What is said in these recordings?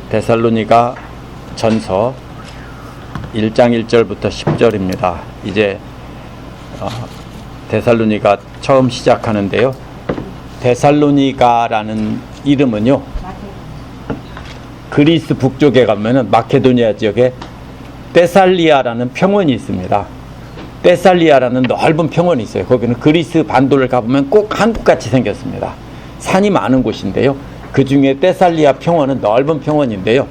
데살로니가 전서 1장 1절부터 10절입니다. 이제 데살로니가 처음 시작하는데요. 데살로니가라는 이름은요, 그리스 북쪽에 가면은 마케도니아 지역에 데살리아라는 평원이 있습니다. 데살리아라는 넓은 평원이 있어요. 거기는 그리스 반도를 가보면 꼭 한국같이 생겼습니다. 산이 많은 곳인데요. 그 중에 데살리아 평원은 넓은 평원인데요.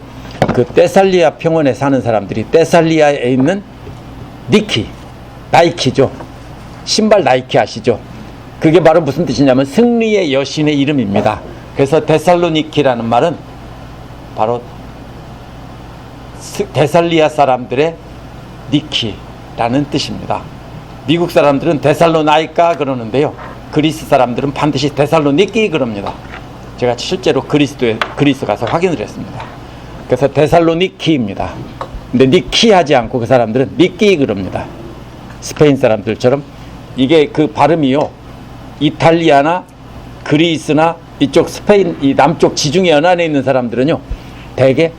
그 데살리아 평원에 사는 사람들이 데살리아에 있는 니키, 나이키죠. 신발 나이키 아시죠? 그게 바로 무슨 뜻이냐면 승리의 여신의 이름입니다. 그래서 데살로니키라는 말은 바로 데살리아 사람들의 니키라는 뜻입니다. 미국 사람들은 데살로나이카 그러는데요. 그리스 사람들은 반드시 데살로니키 그럽니다. 제가 실제로 그리스 가서 확인을 했습니다. 그래서 데살로니키입니다. 근데 니키 하지 않고 그 사람들은 니키 그럽니다. 스페인 사람들처럼 이게 그 발음이요, 이탈리아나 그리스나 이쪽 스페인 이 남쪽 지중해 연안에 있는 사람들은요 대개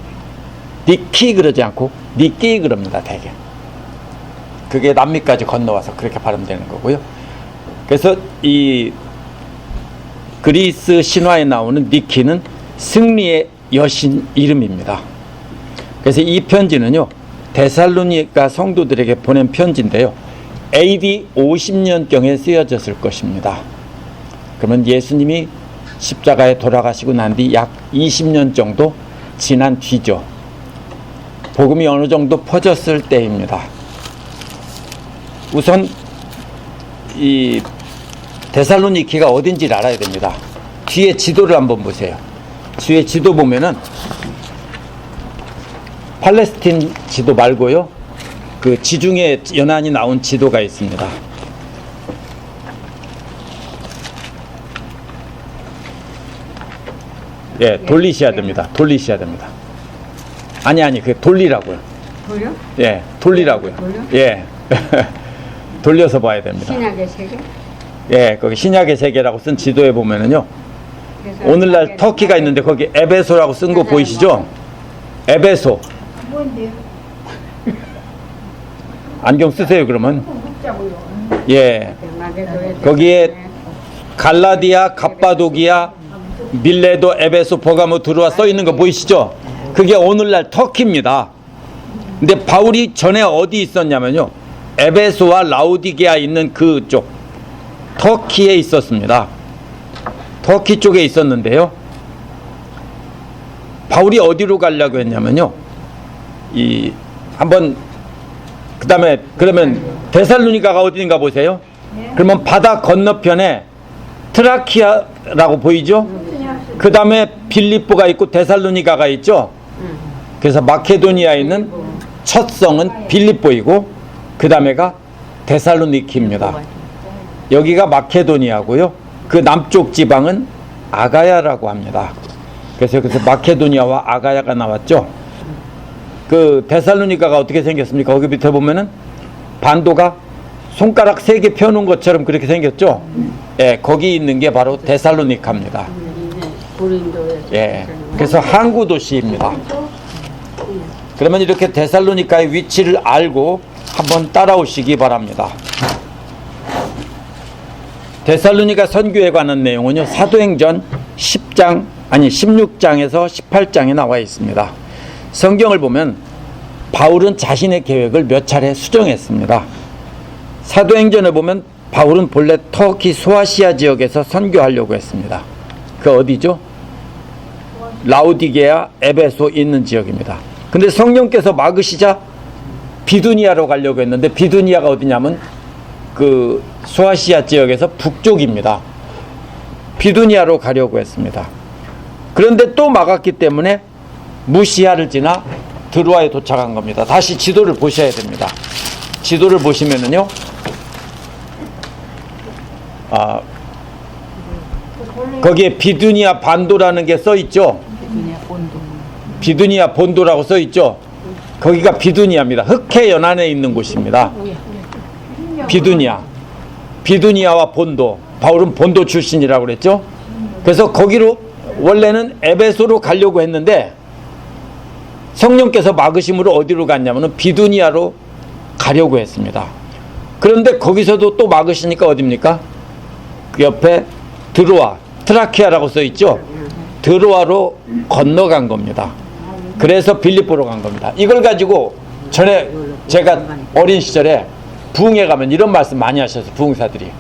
니키 그러지 않고 니키 그럽니다. 대개 그게 남미까지 건너와서 그렇게 발음되는 거고요. 그래서 이 그리스 신화에 나오는 니키는 승리의 여신 이름입니다. 그래서 이 편지는요 데살로니가 성도들에게 보낸 편지인데요, AD 50년경에 쓰여졌을 것입니다. 그러면 예수님이 십자가에 돌아가시고 난 뒤 약 20년 정도 지난 뒤죠. 복음이 어느 정도 퍼졌을 때입니다. 우선 이 데살로니키가 어딘지를 알아야 됩니다. 뒤에 지도를 한번 보세요. 뒤에 지도 보면은 팔레스틴 지도 말고요, 그 지중해 연안이 나온 지도가 있습니다. 예, 돌리셔야 됩니다. 돌리셔야 됩니다. 아니, 그 돌리라고요. 돌려? 예, 돌리라고요. 돌려? 예. 돌려서 봐야 됩니다. 신약의 세계? 예, 거기 신약의 세계라고 쓴 지도에 보면은요, 오늘날 터키가 있는데 거기 에베소라고 쓴 거 보이시죠? 에베소. 뭔데요? 안경 쓰세요, 그러면. 예. 거기에 갈라디아, 갑바도기아, 밀레도, 에베소, 버가모, 드로아 써 있는 거 보이시죠? 그게 오늘날 터키입니다. 근데 바울이 전에 어디 있었냐면요, 에베소와 라우디게아 있는 그쪽 터키에 있었습니다. 터키 쪽에 있었는데요, 바울이 어디로 가려고 했냐면요, 그 다음에 그러면 데살로니가가 어딘가 보세요. 그러면 바다 건너편에 트라키아라고 보이죠? 그 다음에 빌립보가 있고 데살로니가가 있죠? 그래서 마케도니아에 있는 첫 성은 빌립보이고 그 다음에가 데살로니키입니다. 여기가 마케도니아고요, 그 남쪽 지방은 아가야라고 합니다. 그래서 여기서 마케도니아와 아가야가 나왔죠. 그 데살로니가가 어떻게 생겼습니까? 거기 밑에 보면은 반도가 손가락 3개 펴놓은 것처럼 그렇게 생겼죠. 예, 거기 있는 게 바로 데살로니카입니다. 예, 그래서 항구 도시입니다. 그러면 이렇게 데살로니카의 위치를 알고 한번 따라오시기 바랍니다. 데살로니가 선교에 관한 내용은요, 사도행전 16장에서 18장에 나와 있습니다. 성경을 보면 바울은 자신의 계획을 몇 차례 수정했습니다. 사도행전을 보면 바울은 본래 터키 소아시아 지역에서 선교하려고 했습니다. 그 어디죠? 라우디게아, 에베소 있는 지역입니다. 근데 성령께서 막으시자 비두니아로 가려고 했는데, 비두니아가 어디냐면 그 소아시아 지역에서 북쪽입니다. 비두니아로 가려고 했습니다. 그런데 또 막았기 때문에 무시아를 지나 드로아에 도착한 겁니다. 다시 지도를 보셔야 됩니다. 지도를 보시면은요, 거기에 비두니아 반도라는 게 써 있죠. 비두니아 본도라고 써 있죠. 거기가 비두니아입니다. 흑해 연안에 있는 곳입니다. 비두니아와 본도, 바울은 본도 출신이라고 그랬죠. 그래서 거기로 원래는 에베소로 가려고 했는데 성령께서 막으심으로 어디로 갔냐면 비두니아로 가려고 했습니다. 그런데 거기서도 또 막으시니까 어딥니까? 그 옆에 드로아, 트라키아라고 써있죠. 드로아로 건너간 겁니다. 그래서 빌립보로 간 겁니다. 이걸 가지고 전에 제가 어린 시절에 부흥회 가면 이런 말씀 많이 하셔서 부흥사들이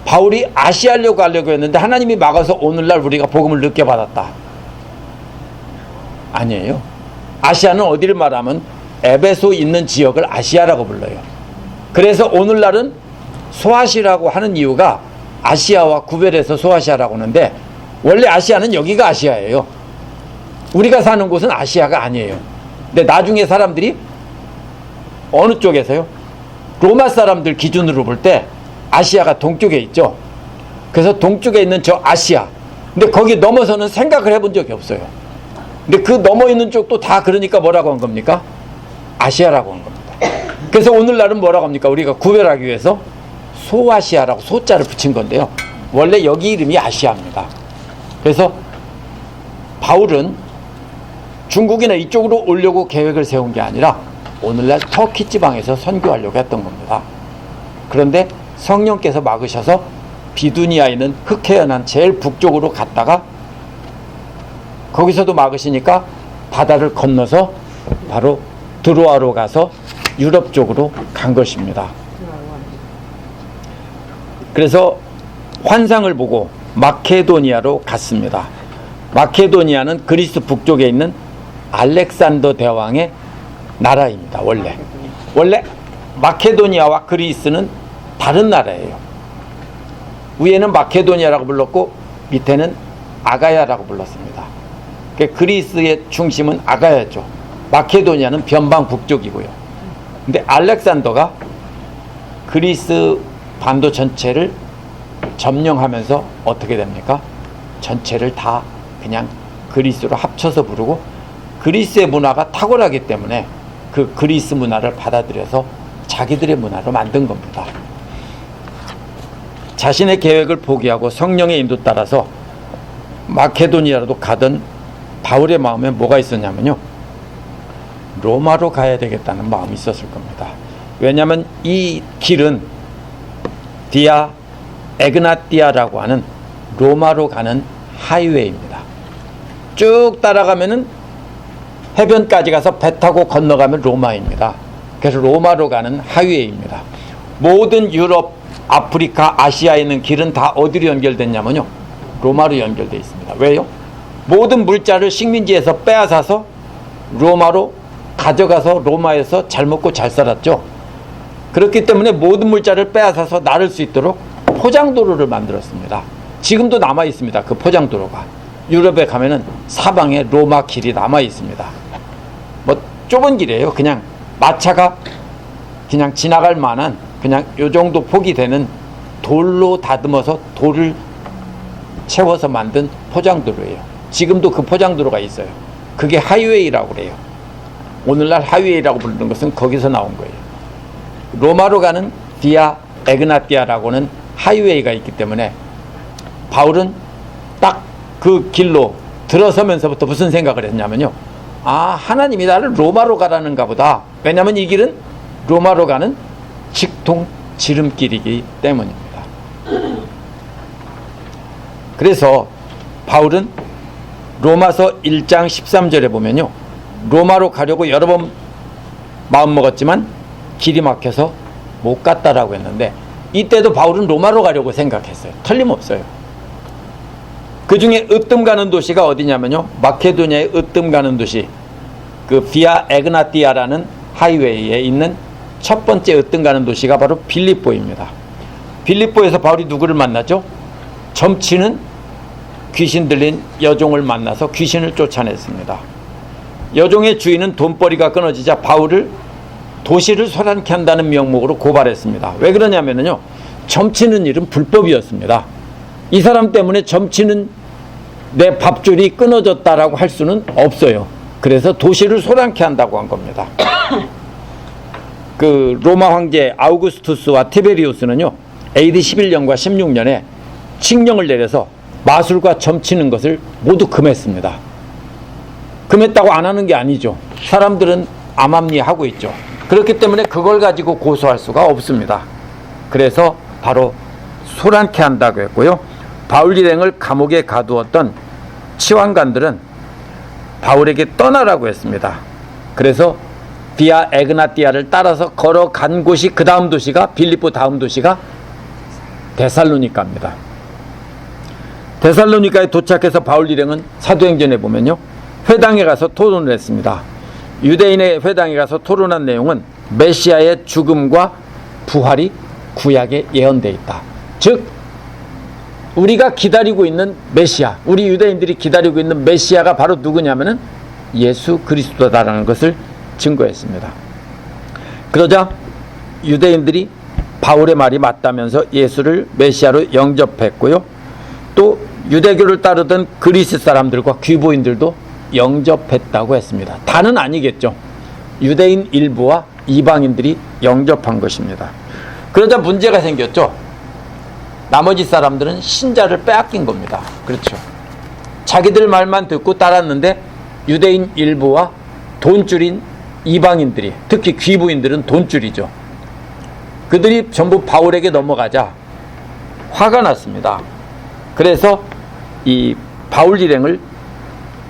바울이 아시아로 가려고 했는데 하나님이 막아서 오늘날 우리가 복음을 늦게 받았다. 아니에요. 아시아는 어디를 말하면 에베소 있는 지역을 아시아라고 불러요. 그래서 오늘날은 소아시라고 하는 이유가 아시아와 구별해서 소아시아라고 하는데 원래 아시아는 여기가 아시아예요. 우리가 사는 곳은 아시아가 아니에요. 근데 나중에 사람들이 어느 쪽에서요? 로마 사람들 기준으로 볼 때 아시아가 동쪽에 있죠. 그래서 동쪽에 있는 저 아시아. 근데 거기 넘어서는 생각을 해본 적이 없어요. 근데 그 넘어 있는 쪽도 다 그러니까 뭐라고 한 겁니까? 아시아라고 한 겁니다. 그래서 오늘날은 뭐라고 합니까? 우리가 구별하기 위해서 소아시아라고 소자를 붙인 건데요. 원래 여기 이름이 아시아입니다. 그래서 바울은 중국이나 이쪽으로 오려고 계획을 세운 게 아니라 오늘날 터키 지방에서 선교하려고 했던 겁니다. 그런데 성령께서 막으셔서 비두니아에 있는 흑해연한 제일 북쪽으로 갔다가 거기서도 막으시니까 바다를 건너서 바로 드로아로 가서 유럽 쪽으로 간 것입니다. 그래서 환상을 보고 마케도니아로 갔습니다. 마케도니아는 그리스 북쪽에 있는 알렉산더 대왕의 나라입니다. 원래 마케도니아와 그리스는 다른 나라예요. 위에는 마케도니아라고 불렀고 밑에는 아가야라고 불렀습니다. 그리스의 중심은 아가야죠. 마케도니아는 변방 북쪽이고요. 근데 알렉산더가 그리스 반도 전체를 점령하면서 어떻게 됩니까? 전체를 다 그냥 그리스로 합쳐서 부르고 그리스의 문화가 탁월하기 때문에 그 그리스 문화를 받아들여서 자기들의 문화로 만든 겁니다. 자신의 계획을 포기하고 성령의 인도 따라서 마케도니아로도 가던 바울의 마음에 뭐가 있었냐면요. 로마로 가야 되겠다는 마음이 있었을 겁니다. 왜냐하면 이 길은 디아 에그나띠아라고 하는 로마로 가는 하이웨이입니다. 쭉 따라가면은 해변까지 가서 배 타고 건너가면 로마입니다. 그래서 로마로 가는 하이웨이입니다. 모든 유럽, 아프리카, 아시아에 있는 길은 다 어디로 연결됐냐면요. 로마로 연결되어 있습니다. 왜요? 모든 물자를 식민지에서 빼앗아서 로마로 가져가서 로마에서 잘 먹고 잘 살았죠. 그렇기 때문에 모든 물자를 빼앗아서 나를 수 있도록 포장도로를 만들었습니다. 지금도 남아 있습니다. 그 포장도로가. 유럽에 가면은 사방에 로마 길이 남아 있습니다. 뭐 좁은 길이에요. 그냥 마차가 그냥 지나갈 만한 그냥 요 정도 폭이 되는 돌로 다듬어서 돌을 채워서 만든 포장도로예요. 지금도 그 포장도로가 있어요. 그게 하이웨이라고 그래요. 오늘날 하이웨이라고 부르는 것은 거기서 나온 거예요. 로마로 가는 디아 에그나띠아라고는 하이웨이가 있기 때문에 바울은 딱 그 길로 들어서면서부터 무슨 생각을 했냐면요. 아, 하나님이 나를 로마로 가라는가 보다. 왜냐하면 이 길은 로마로 가는 직통 지름길이기 때문입니다. 그래서 바울은 로마서 1장 13절에 보면요. 로마로 가려고 여러 번 마음먹었지만 길이 막혀서 못 갔다라고 했는데 이때도 바울은 로마로 가려고 생각했어요. 틀림없어요. 그 중에 으뜸 가는 도시가 어디냐면요. 마케도니아의 으뜸 가는 도시, 그 비아 에그나띠아라는 하이웨이에 있는 첫 번째 으뜸 가는 도시가 바로 빌립보입니다. 빌립보에서 바울이 누구를 만났죠? 점치는 귀신 들린 여종을 만나서 귀신을 쫓아냈습니다. 여종의 주인은 돈벌이가 끊어지자 바울을 도시를 소란케 한다는 명목으로 고발했습니다. 왜 그러냐면요. 점치는 일은 불법이었습니다. 이 사람 때문에 점치는 내 밥줄이 끊어졌다라고 할 수는 없어요. 그래서 도시를 소란케 한다고 한 겁니다. 그 로마 황제 아우구스투스와 티베리우스는요. AD 11년과 16년에 칙령을 내려서 마술과 점치는 것을 모두 금했습니다. 금했다고 안 하는 게 아니죠. 사람들은 암암리하고 있죠. 그렇기 때문에 그걸 가지고 고소할 수가 없습니다. 그래서 바로 소란케 한다고 했고요. 바울 일행을 감옥에 가두었던 치환관들은 바울에게 떠나라고 했습니다. 그래서 비아 에그나띠아를 따라서 걸어간 곳이 그 다음 도시가 빌립보 다음 도시가 데살로니카입니다. 데살로니카에 도착해서 바울 일행은 사도행전에 보면요, 회당에 가서 토론을 했습니다. 유대인의 회당에 가서 토론한 내용은 메시아의 죽음과 부활이 구약에 예언되어 있다. 즉 우리가 기다리고 있는 메시아, 우리 유대인들이 기다리고 있는 메시아가 바로 누구냐면은 예수 그리스도다라는 것을 증거했습니다. 그러자 유대인들이 바울의 말이 맞다면서 예수를 메시아로 영접했고요. 또 유대교를 따르던 그리스 사람들과 귀보인들도 영접했다고 했습니다. 다는 아니겠죠. 유대인 일부와 이방인들이 영접한 것입니다. 그러자 문제가 생겼죠. 나머지 사람들은 신자를 빼앗긴 겁니다. 그렇죠. 자기들 말만 듣고 따랐는데 유대인 일부와 돈줄인 이방인들이, 특히 귀부인들은 돈줄이죠. 그들이 전부 바울에게 넘어가자 화가 났습니다. 그래서 이 바울 일행을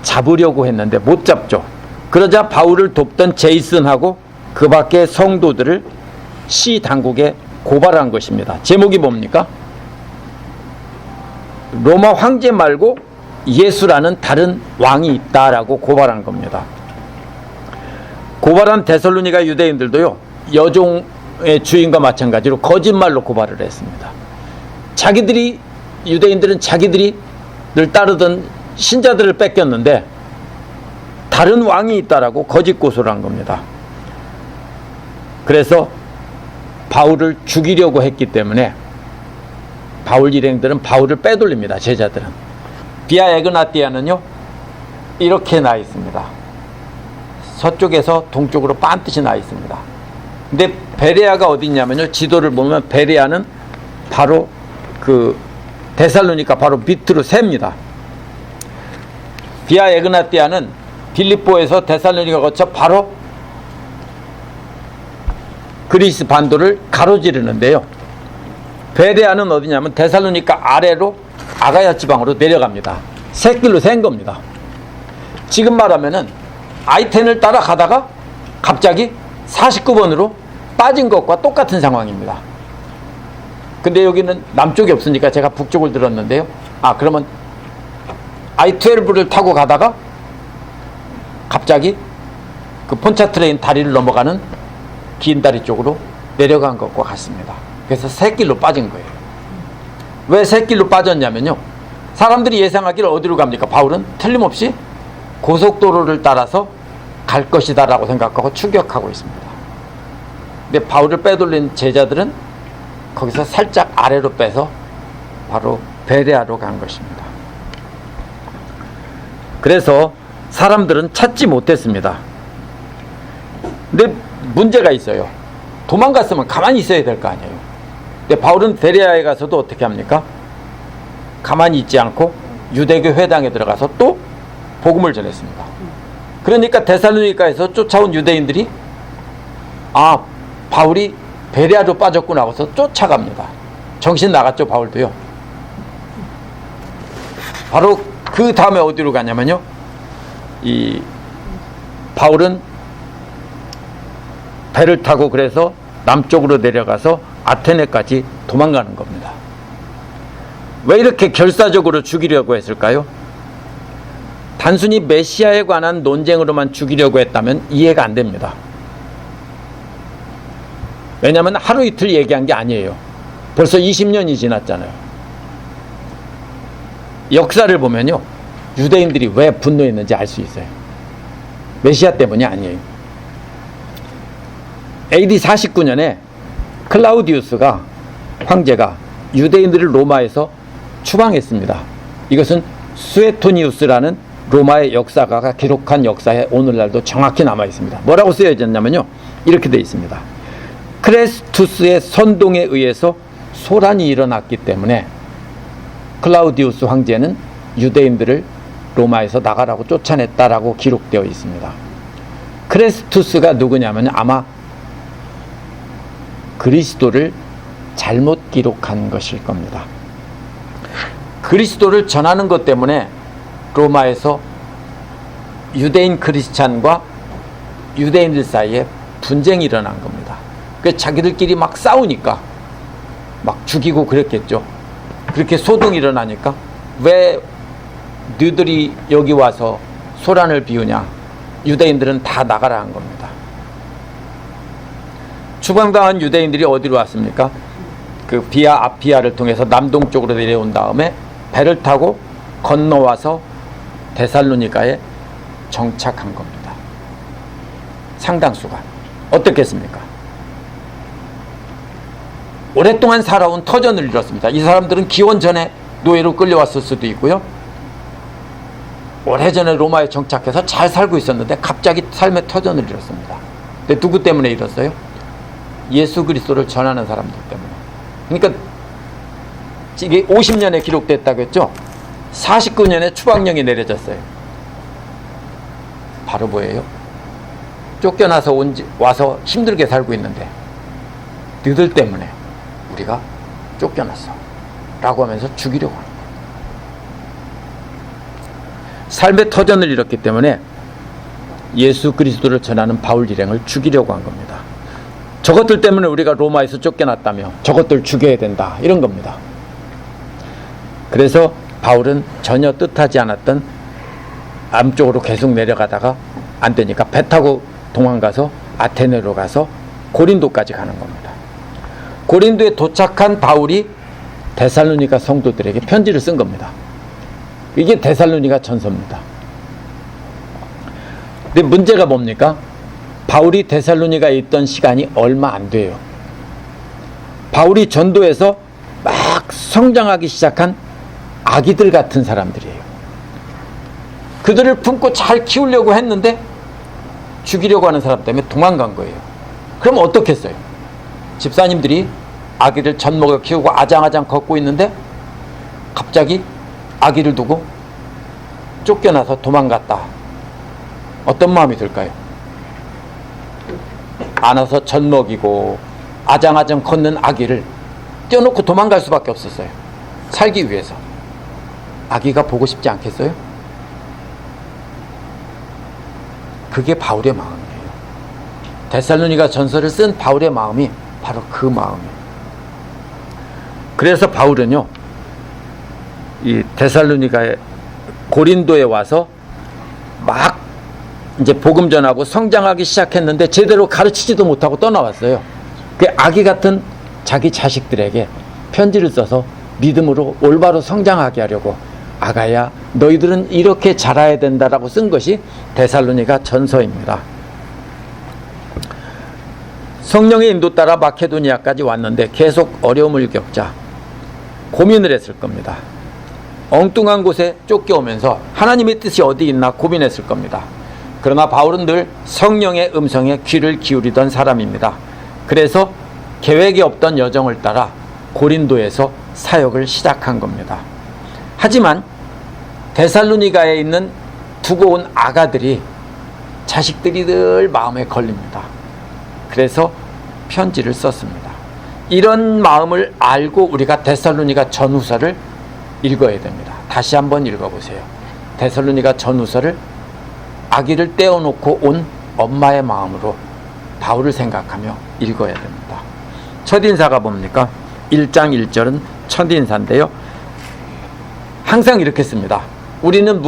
잡으려고 했는데 못 잡죠. 그러자 바울을 돕던 제이슨하고 그 밖의 성도들을 시 당국에 고발한 것입니다. 제목이 뭡니까? 로마 황제 말고 예수라는 다른 왕이 있다라고 고발한 겁니다. 고발한 데살로니가 유대인들도요, 여종의 주인과 마찬가지로 거짓말로 고발을 했습니다. 유대인들은 자기들이 늘 따르던 신자들을 뺏겼는데 다른 왕이 있다라고 거짓 고소를 한 겁니다. 그래서 바울을 죽이려고 했기 때문에 바울 일행들은 바울을 빼돌립니다. 제자들은. 비아 에그나띠아는요, 이렇게 나 있습니다. 서쪽에서 동쪽으로 반듯이 나 있습니다. 근데 베레아가 어디 있냐면요, 지도를 보면 베레아는 바로 그 데살로니카 바로 밑으로 셉니다. 비아 에그나띠아는 빌립보에서 데살로니카 거쳐 바로 그리스 반도를 가로지르는데요. 베레아는 어디냐면 데살로니카 아래로 아가야 지방으로 내려갑니다. 새길로 센 겁니다. 지금 말하면은 아이텐을 따라가다가 갑자기 49번으로 빠진 것과 똑같은 상황입니다. 근데 여기는 남쪽이 없으니까 제가 북쪽을 들었는데요. 그러면 I-12를 타고 가다가 갑자기 그 폰차트레인 다리를 넘어가는 긴 다리 쪽으로 내려간 것과 같습니다. 그래서 새길로 빠진 거예요. 왜 새길로 빠졌냐면요, 사람들이 예상하기를 어디로 갑니까? 바울은 틀림없이 고속도로를 따라서 갈 것이다 라고 생각하고 추격하고 있습니다. 근데 바울을 빼돌린 제자들은 거기서 살짝 아래로 빼서 바로 베레아로 간 것입니다. 그래서 사람들은 찾지 못했습니다. 근데 문제가 있어요. 도망갔으면 가만히 있어야 될 거 아니에요. 근데 바울은 베레아에 가서도 어떻게 합니까? 가만히 있지 않고 유대교 회당에 들어가서 또 복음을 전했습니다. 그러니까 데살로니카에서 쫓아온 유대인들이 바울이 베레아로 빠졌구나 하고서 쫓아갑니다. 정신 나갔죠, 바울도요. 바로 그 다음에 어디로 가냐면요, 이 바울은 배를 타고 그래서 남쪽으로 내려가서 아테네까지 도망가는 겁니다. 왜 이렇게 결사적으로 죽이려고 했을까요? 단순히 메시아에 관한 논쟁으로만 죽이려고 했다면 이해가 안 됩니다. 왜냐하면 하루 이틀 얘기한 게 아니에요. 벌써 20년이 지났잖아요. 역사를 보면요, 유대인들이 왜 분노했는지 알 수 있어요. 메시아 때문이 아니에요. AD 49년에 클라우디우스가, 황제가 유대인들을 로마에서 추방했습니다. 이것은 수에토니우스라는 로마의 역사가가 기록한 역사에 오늘날도 정확히 남아 있습니다. 뭐라고 쓰여졌냐면요, 이렇게 되어 있습니다. 크레스투스의 선동에 의해서 소란이 일어났기 때문에 클라우디우스 황제는 유대인들을 로마에서 나가라고 쫓아냈다라고 기록되어 있습니다. 크레스투스가 누구냐면 아마 그리스도를 잘못 기록한 것일 겁니다. 그리스도를 전하는 것 때문에 로마에서 유대인 크리스찬과 유대인들 사이에 분쟁이 일어난 겁니다. 그래서 자기들끼리 막 싸우니까 막 죽이고 그랬겠죠. 그렇게 소동이 일어나니까 왜 너희들이 여기 와서 소란을 피우냐. 유대인들은 다 나가라 한 겁니다. 추방당한 유대인들이 어디로 왔습니까? 그 비아 아피아를 통해서 남동쪽으로 내려온 다음에 배를 타고 건너와서 데살로니가에 정착한 겁니다. 상당수가. 어떻겠습니까? 오랫동안 살아온 터전을 잃었습니다. 이 사람들은 기원 전에 노예로 끌려왔을 수도 있고요. 오래전에 로마에 정착해서 잘 살고 있었는데 갑자기 삶의 터전을 잃었습니다. 근데 누구 때문에 잃었어요? 예수 그리스도를 전하는 사람들 때문에. 그러니까 이게 50년에 기록됐다고 했죠. 49년에 추방령이 내려졌어요. 바로 뭐예요? 쫓겨나서 와서 힘들게 살고 있는데 너희들 때문에 우리가 쫓겨났어 라고 하면서 죽이려고 하는 거예요. 삶의 터전을 잃었기 때문에 예수 그리스도를 전하는 바울 일행을 죽이려고 한 겁니다. 저것들 때문에 우리가 로마에서 쫓겨났다며 저것들 죽여야 된다 이런 겁니다. 그래서 바울은 전혀 뜻하지 않았던 남쪽으로 계속 내려가다가 안 되니까 배 타고 도망가서 아테네로 가서 고린도까지 가는 겁니다. 고린도에 도착한 바울이 데살로니가 성도들에게 편지를 쓴 겁니다. 이게 데살로니가 전서입니다. 근데 문제가 뭡니까? 바울이 데살로니가에 있던 시간이 얼마 안 돼요. 바울이 전도에서 막 성장하기 시작한 아기들 같은 사람들이에요. 그들을 품고 잘 키우려고 했는데 죽이려고 하는 사람 때문에 도망간 거예요. 그럼 어떻겠어요? 집사님들이 아기를 젖먹여 키우고 아장아장 걷고 있는데 갑자기 아기를 두고 쫓겨나서 도망갔다. 어떤 마음이 들까요? 안아서 젖먹이고 아장아장 걷는 아기를 떼어놓고 도망갈 수밖에 없었어요. 살기 위해서. 아기가 보고 싶지 않겠어요? 그게 바울의 마음이에요. 데살로니가 전서를 쓴 바울의 마음이 바로 그 마음이에요. 그래서 바울은요, 이 데살로니가에 고린도에 와서 막 이제 복음 전하고 성장하기 시작했는데 제대로 가르치지도 못하고 떠나왔어요. 그 아기 같은 자기 자식들에게 편지를 써서 믿음으로 올바로 성장하게 하려고 아가야 너희들은 이렇게 자라야 된다라고 쓴 것이 데살로니가 전서입니다. 성령의 인도 따라 마케도니아까지 왔는데 계속 어려움을 겪자 고민을 했을 겁니다. 엉뚱한 곳에 쫓겨오면서 하나님의 뜻이 어디 있나 고민했을 겁니다. 그러나 바울은 늘 성령의 음성에 귀를 기울이던 사람입니다. 그래서 계획이 없던 여정을 따라 고린도에서 사역을 시작한 겁니다. 하지만 데살로니가에 있는 두고 온 아가들이 자식들이 늘 마음에 걸립니다. 그래서 편지를 썼습니다. 이런 마음을 알고 우리가 데살로니가 전후서를 읽어야 됩니다. 다시 한번 읽어보세요. 데살로니가 전후서를 아기를 떼어놓고 온 엄마의 마음으로 바울을 생각하며 읽어야 됩니다. 첫인사가 뭡니까? 1장 1절은 첫인사인데요. 항상 이렇게 씁니다. 우리는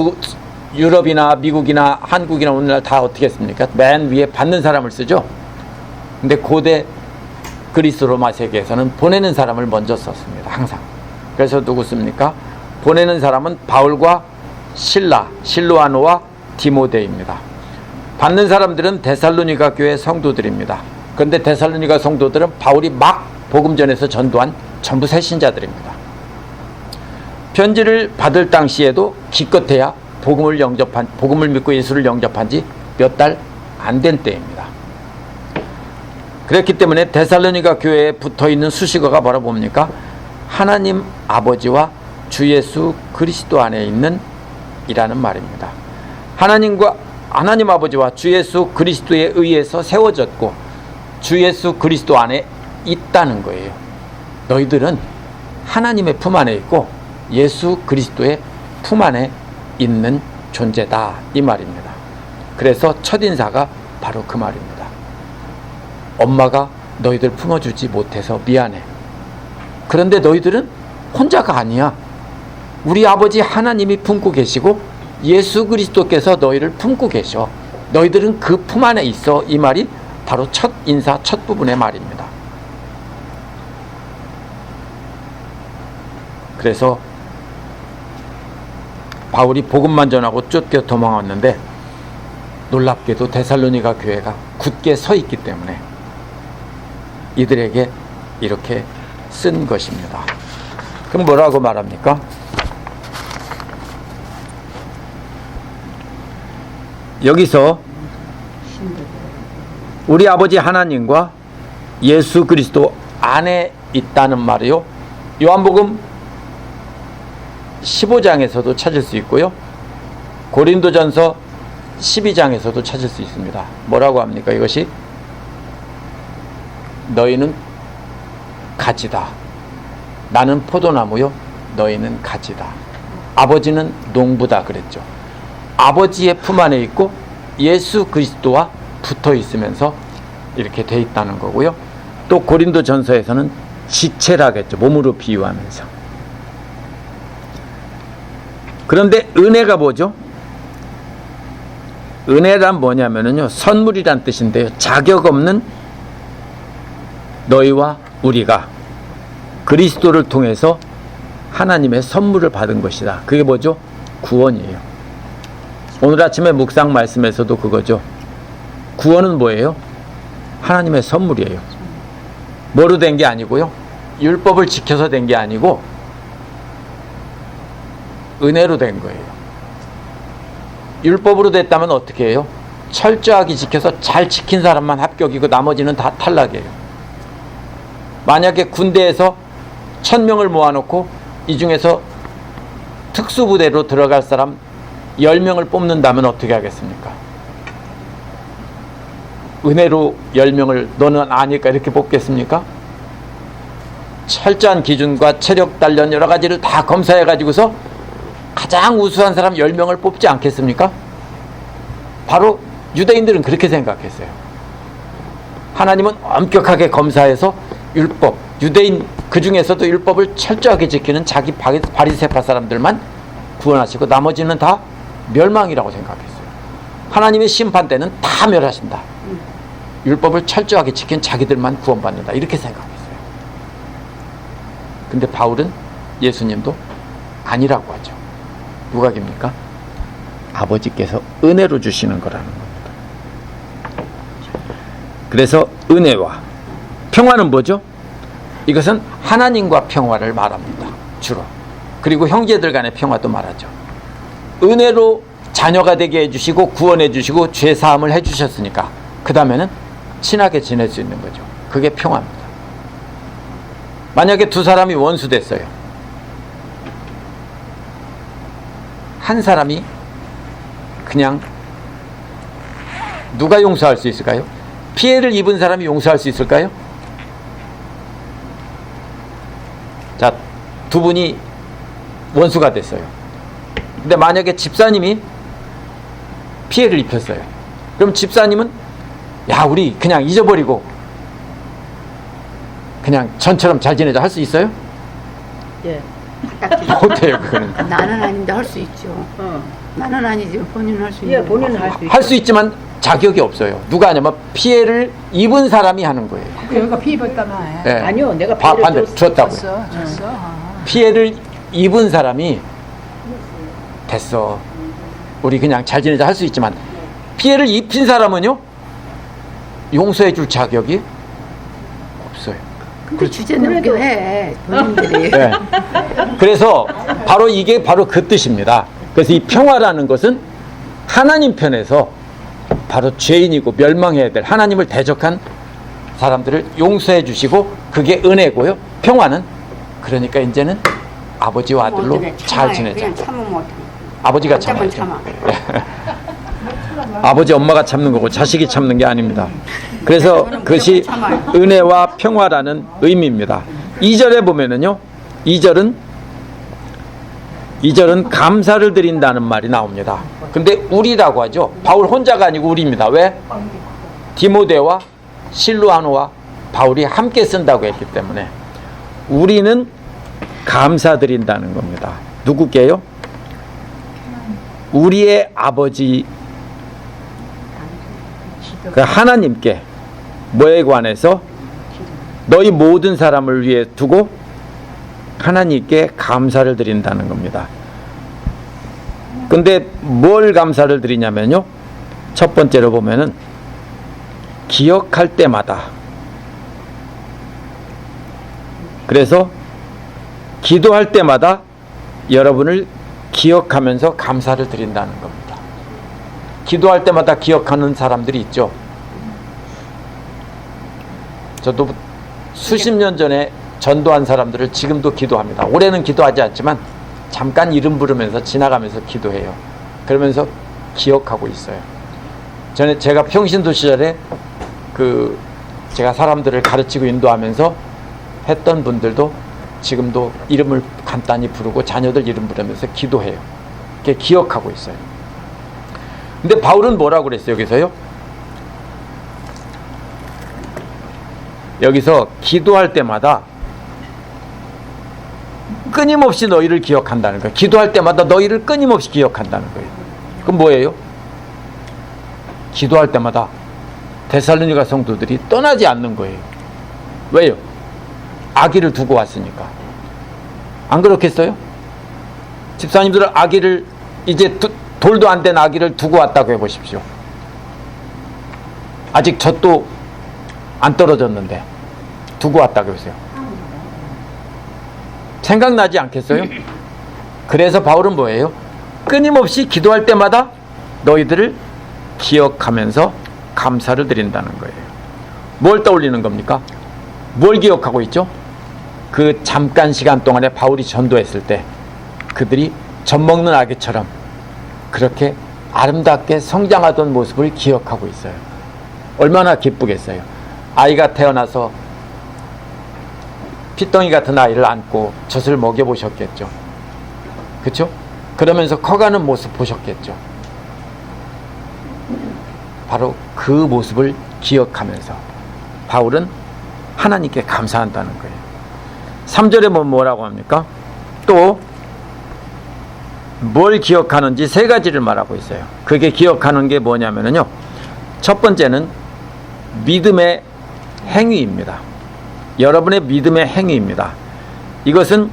유럽이나 미국이나 한국이나 오늘날 다 어떻게 했습니까? 맨 위에 받는 사람을 쓰죠. 근데 고대 그리스 로마 세계에서는 보내는 사람을 먼저 썼습니다. 항상. 그래서 누구 씁니까? 보내는 사람은 바울과 실로아노와 디모데입니다. 받는 사람들은 데살로니가 교회 성도들입니다. 그런데 데살로니가 성도들은 바울이 막 복음 전에서 전도한 전부 새신자들입니다. 편지를 받을 당시에도 기껏해야 복음을 믿고 예수를 영접한 지 몇 달 안 된 때입니다. 그렇기 때문에 데살로니가 교회에 붙어있는 수식어가 뭐라 봅니까? 하나님 아버지와 주 예수 그리스도 안에 있는 이라는 말입니다. 하나님 아버지와 주 예수 그리스도에 의해서 세워졌고 주 예수 그리스도 안에 있다는 거예요. 너희들은 하나님의 품 안에 있고 예수 그리스도의 품 안에 있는 존재다, 이 말입니다. 그래서 첫인사가 바로 그 말입니다. 엄마가 너희들 품어주지 못해서 미안해. 그런데 너희들은 혼자가 아니야. 우리 아버지 하나님이 품고 계시고 예수 그리스도께서 너희를 품고 계셔. 너희들은 그 품 안에 있어. 이 말이 바로 첫 인사 첫 부분의 말입니다. 그래서 바울이 복음만 전하고 쫓겨 도망왔는데 놀랍게도 데살로니가 교회가 굳게 서 있기 때문에 이들에게 이렇게 쓴 것입니다. 그럼 뭐라고 말합니까? 여기서 우리 아버지 하나님과 예수 그리스도 안에 있다는 말이요, 요한복음 15장에서도 찾을 수 있고요, 고린도전서 12장에서도 찾을 수 있습니다. 뭐라고 합니까? 이것이 너희는 가지다. 나는 포도나무요, 너희는 가지다. 아버지는 농부다 그랬죠. 아버지의 품 안에 있고 예수 그리스도와 붙어 있으면서 이렇게 돼 있다는 거고요. 또 고린도전서에서는 지체라겠죠. 몸으로 비유하면서. 그런데 은혜가 뭐죠? 은혜란 뭐냐면요, 선물이란 뜻인데요, 자격 없는 너희와 우리가 그리스도를 통해서 하나님의 선물을 받은 것이다. 그게 뭐죠? 구원이에요. 오늘 아침에 묵상 말씀에서도 그거죠. 구원은 뭐예요? 하나님의 선물이에요. 뭐로 된 게 아니고요, 율법을 지켜서 된 게 아니고 은혜로 된 거예요. 율법으로 됐다면 어떻게 해요? 철저하게 지켜서 잘 지킨 사람만 합격이고 나머지는 다 탈락이에요. 만약에 군대에서 1000명을 모아놓고 이 중에서 특수부대로 들어갈 사람 10명을 뽑는다면 어떻게 하겠습니까? 은혜로 10명을 너는 아니까 이렇게 뽑겠습니까? 철저한 기준과 체력 단련 여러 가지를 다 검사해 가지고서 가장 우수한 사람 10명을 뽑지 않겠습니까? 바로 유대인들은 그렇게 생각했어요. 하나님은 엄격하게 검사해서 율법, 유대인 그 중에서도 율법을 철저하게 지키는 자기 바리새파 사람들만 구원하시고 나머지는 다 멸망이라고 생각했어요. 하나님의 심판 때는 다 멸하신다. 율법을 철저하게 지킨 자기들만 구원받는다. 이렇게 생각했어요. 근데 바울은 예수님도 아니라고 하죠. 누가 깁니까? 아버지께서 은혜로 주시는 거라는 겁니다. 그래서 은혜와 평화는 뭐죠? 이것은 하나님과 평화를 말합니다. 주로. 그리고 형제들 간의 평화도 말하죠. 은혜로 자녀가 되게 해주시고 구원해 주시고 죄사함을 해주셨으니까 그 다음에는 친하게 지낼 수 있는 거죠. 그게 평화입니다. 만약에 두 사람이 원수 됐어요. 한 사람이 그냥 누가 용서할 수 있을까요? 피해를 입은 사람이 용서할 수 있을까요? 자, 두 분이 원수가 됐어요. 근데 만약에 집사님이 피해를 입혔어요. 그럼 집사님은 야, 우리 그냥 잊어버리고 그냥 전처럼 잘 지내자 할 수 있어요? 예. 못해요, 그거는. 나는 아닌데 할 수 있죠. 나는 아니지만 본인은 할 수 있는. 예, 본인은 할 수 있죠. 할 수 있지만 자격이 없어요. 누가 하냐면 피해를 입은 사람이 하는 거예요. 여기가 피해 봤다며. 네. 아니요, 내가 반대 줬다고요. 줬어. 피해를 입은 사람이 됐어, 우리 그냥 잘 지내자 할 수 있지만 피해를 입힌 사람은요, 용서해 줄 자격이 없어요. 근데 주제 넘겨 해 본인들이. 네. 그래서 바로 이게 바로 그 뜻입니다. 그래서 이 평화라는 것은 하나님 편에서 바로 죄인이고 멸망해야 될 하나님을 대적한 사람들을 용서해 주시고 그게 은혜고요. 평화는 그러니까 이제는 아버지와 아들로 잘 지내자. 그냥 참으면 어떡해. 아버지가 잠깐만 참아야죠. 참아. 아버지 엄마가 참는 거고 자식이 참는 게 아닙니다. 그래서 그것이 은혜와 평화라는 의미입니다. 2절에 보면은요, 2절은 감사를 드린다는 말이 나옵니다. 근데 우리라고 하죠. 바울 혼자가 아니고 우리입니다. 왜? 디모데와 실루아노와 바울이 함께 쓴다고 했기 때문에 우리는 감사드린다는 겁니다. 누구께요? 우리의 아버지 그 하나님께. 뭐에 관해서? 너희 모든 사람을 위해 두고 하나님께 감사를 드린다는 겁니다. 근데 뭘 감사를 드리냐면요, 첫 번째로 보면은 기억할 때마다. 그래서 기도할 때마다 여러분을 기억하면서 감사를 드린다는 겁니다. 기도할 때마다 기억하는 사람들이 있죠. 저도 수십 년 전에 전도한 사람들을 지금도 기도합니다. 올해는 기도하지 않지만 잠깐 이름 부르면서 지나가면서 기도해요. 그러면서 기억하고 있어요. 전에 제가 평신도 시절에 제가 사람들을 가르치고 인도하면서 했던 분들도 지금도 이름을 간단히 부르고 자녀들 이름 부르면서 기도해요. 그게 기억하고 있어요. 근데 바울은 뭐라고 그랬어요, 여기서요? 여기서 기도할 때마다 끊임없이 너희를 기억한다는 거예요. 기도할 때마다 너희를 끊임없이 기억한다는 거예요. 그럼 뭐예요? 기도할 때마다 데살로니가 성도들이 떠나지 않는 거예요. 왜요? 아기를 두고 왔으니까. 안 그렇겠어요? 집사님들은 아기를, 이제 돌도 안 된 아기를 두고 왔다고 해보십시오. 아직 젖도 안 떨어졌는데 두고 왔다고 해보세요. 생각나지 않겠어요? 그래서 바울은 뭐예요? 끊임없이 기도할 때마다 너희들을 기억하면서 감사를 드린다는 거예요. 뭘 떠올리는 겁니까? 뭘 기억하고 있죠? 그 잠깐 시간 동안에 바울이 전도했을 때 그들이 젖 먹는 아기처럼 그렇게 아름답게 성장하던 모습을 기억하고 있어요. 얼마나 기쁘겠어요. 아이가 태어나서 핏덩이 같은 아이를 안고 젖을 먹여보셨겠죠. 그렇죠? 그러면서 커가는 모습 보셨겠죠. 바로 그 모습을 기억하면서 바울은 하나님께 감사한다는 거예요. 3절에 뭐라고 합니까? 또 뭘 기억하는지 세 가지를 말하고 있어요. 그게 기억하는 게 뭐냐면요, 첫 번째는 믿음의 행위입니다. 여러분의 믿음의 행위입니다. 이것은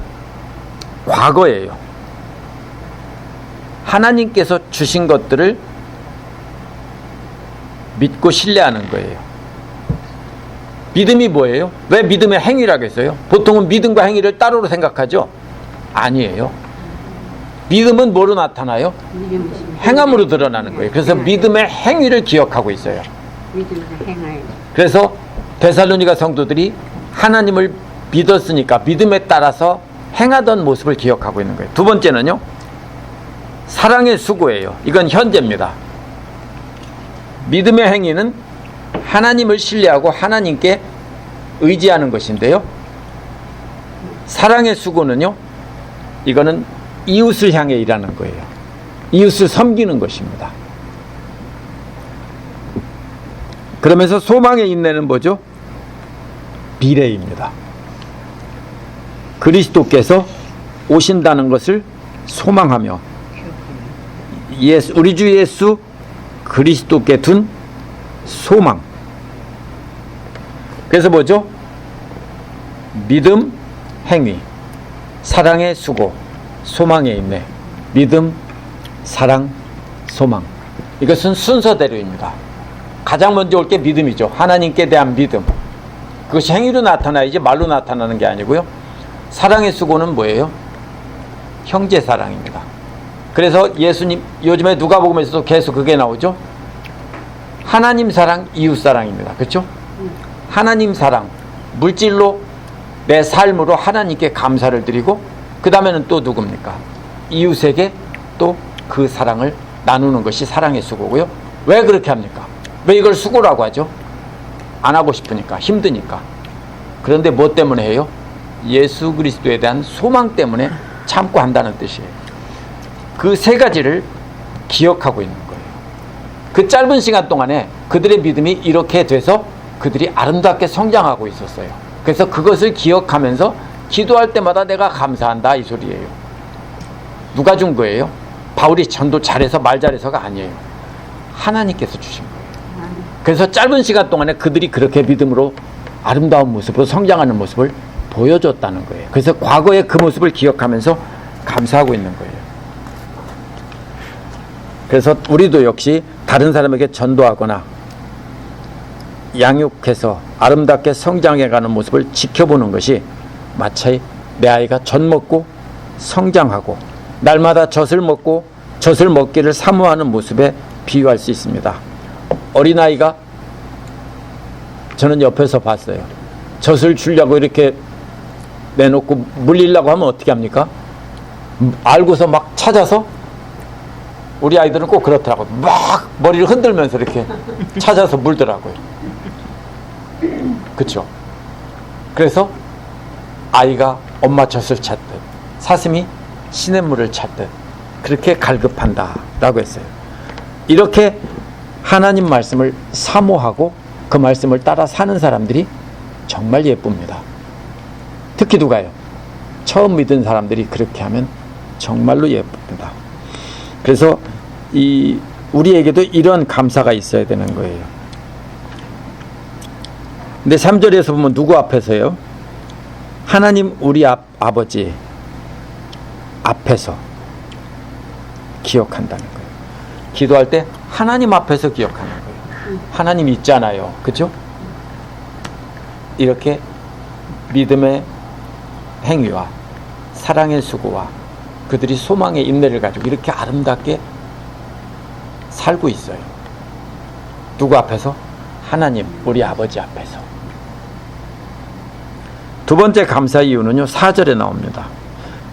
과거예요. 하나님께서 주신 것들을 믿고 신뢰하는 거예요. 믿음이 뭐예요? 왜 믿음의 행위라고 했어요? 보통은 믿음과 행위를 따로로 생각하죠? 아니에요. 믿음은 뭐로 나타나요? 행함으로 드러나는 거예요. 그래서 믿음의 행위를 기억하고 있어요. 그래서 데살로니가 성도들이 하나님을 믿었으니까 믿음에 따라서 행하던 모습을 기억하고 있는 거예요. 두 번째는요, 사랑의 수고예요. 이건 현재입니다. 믿음의 행위는 하나님을 신뢰하고 하나님께 의지하는 것인데요, 사랑의 수고는요, 이거는 이웃을 향해 일하는 거예요. 이웃을 섬기는 것입니다. 그러면서 소망의 인내는 뭐죠? 미래입니다. 그리스도께서 오신다는 것을 소망하며 우리 주 예수 그리스도께 둔 소망. 그래서 뭐죠? 믿음, 행위, 사랑의 수고, 소망의 인내. 믿음, 사랑, 소망. 이것은 순서대로입니다. 가장 먼저 올 게 믿음이죠. 하나님께 대한 믿음. 그것이 행위로 나타나야지 말로 나타나는 게 아니고요. 사랑의 수고는 뭐예요? 형제 사랑입니다. 그래서 예수님, 요즘에 누가복음에서도 계속 그게 나오죠. 하나님 사랑, 이웃 사랑입니다. 그렇죠? 하나님 사랑, 물질로 내 삶으로 하나님께 감사를 드리고, 그 다음에는 또 누굽니까? 이웃에게 또 그 사랑을 나누는 것이 사랑의 수고고요. 왜 그렇게 합니까? 왜 이걸 수고라고 하죠? 안 하고 싶으니까, 힘드니까. 그런데 뭐 때문에 해요? 예수 그리스도에 대한 소망 때문에 참고 한다는 뜻이에요. 그 세 가지를 기억하고 있는 거예요. 그 짧은 시간 동안에 그들의 믿음이 이렇게 돼서 그들이 아름답게 성장하고 있었어요. 그래서 그것을 기억하면서 기도할 때마다 내가 감사한다 이 소리예요. 누가 준 거예요? 바울이 전도 잘해서 말 잘해서가 아니에요. 하나님께서 주신 거예요. 그래서 짧은 시간 동안에 그들이 그렇게 믿음으로 아름다운 모습으로 성장하는 모습을 보여줬다는 거예요. 그래서 과거의 그 모습을 기억하면서 감사하고 있는 거예요. 그래서 우리도 역시 다른 사람에게 전도하거나 양육해서 아름답게 성장해가는 모습을 지켜보는 것이 마치 내 아이가 젖 먹고 성장하고 날마다 젖을 먹고 젖을 먹기를 사모하는 모습에 비유할 수 있습니다. 어린아이가 저는 옆에서 봤어요. 젖을 주려고 이렇게 내놓고 물리려고 하면 어떻게 합니까? 알고서 막 찾아서, 우리 아이들은 꼭 그렇더라고요. 막 머리를 흔들면서 이렇게 찾아서 물더라고요. 그렇죠? 그래서 아이가 엄마 젖을 찾듯 사슴이 시냇물을 찾듯 그렇게 갈급한다라고 했어요. 이렇게 하나님 말씀을 사모하고 그 말씀을 따라 사는 사람들이 정말 예쁩니다. 특히 누가요? 처음 믿은 사람들이 그렇게 하면 정말로 예쁩니다. 그래서 우리에게도 이런 감사가 있어야 되는 거예요. 근데 3절에서 보면 누구 앞에서요? 하나님 우리 아버지 앞에서 기억한다는 거예요. 기도할 때 하나님 앞에서 기억하는 거예요. 하나님 있잖아요. 그죠? 이렇게 믿음의 행위와 사랑의 수고와 그들이 소망의 인내를 가지고 이렇게 아름답게 살고 있어요. 누구 앞에서? 하나님 우리 아버지 앞에서. 두 번째 감사 이유는요, 4절에 나옵니다.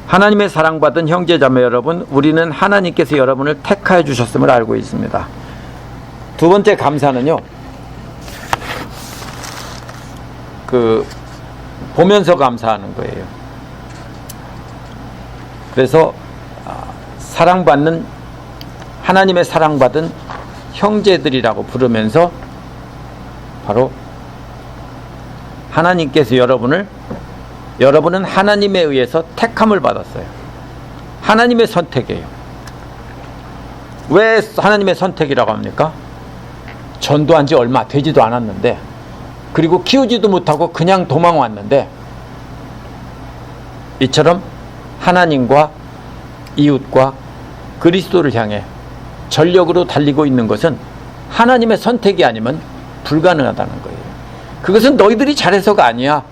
하나님의 사랑받은 형제자매 여러분, 우리는 하나님께서 여러분을 택하여 주셨음을 알고 있습니다. 두 번째 감사는요, 보면서 감사하는 거예요. 그래서 사랑받는, 하나님의 사랑받은 형제들이라고 부르면서 바로 하나님께서 여러분은 하나님에 의해서 택함을 받았어요. 하나님의 선택이에요. 왜 하나님의 선택이라고 합니까? 전도한 지 얼마 되지도 않았는데, 그리고 키우지도 못하고 그냥 도망 왔는데, 이처럼 하나님과 이웃과 그리스도를 향해 전력으로 달리고 있는 것은 하나님의 선택이 아니면 불가능하다는 거예요. 그것은 너희들이 잘해서가 아니야.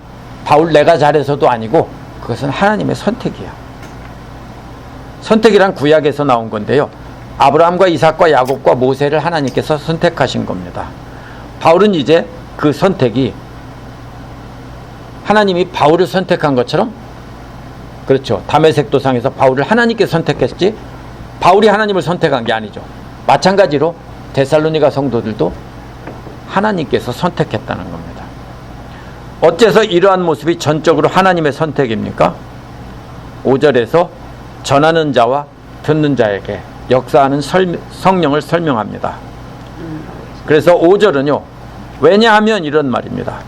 바울 내가 잘해서도 아니고 그것은 하나님의 선택이야. 선택이란 구약에서 나온 건데요, 아브라함과 이삭과 야곱과 모세를 하나님께서 선택하신 겁니다. 바울은 이제 그 선택이 하나님이 바울을 선택한 것처럼, 그렇죠, 다메섹 도상에서 바울을 하나님께 선택했지 바울이 하나님을 선택한 게 아니죠. 마찬가지로 데살로니가 성도들도 하나님께서 선택했다는 겁니다. 어째서 이러한 모습이 전적으로 하나님의 선택입니까? 5절에서 전하는 자와 듣는 자에게 역사하는 성령을 설명합니다. 그래서 5절은요, 왜냐하면 이런 말입니다.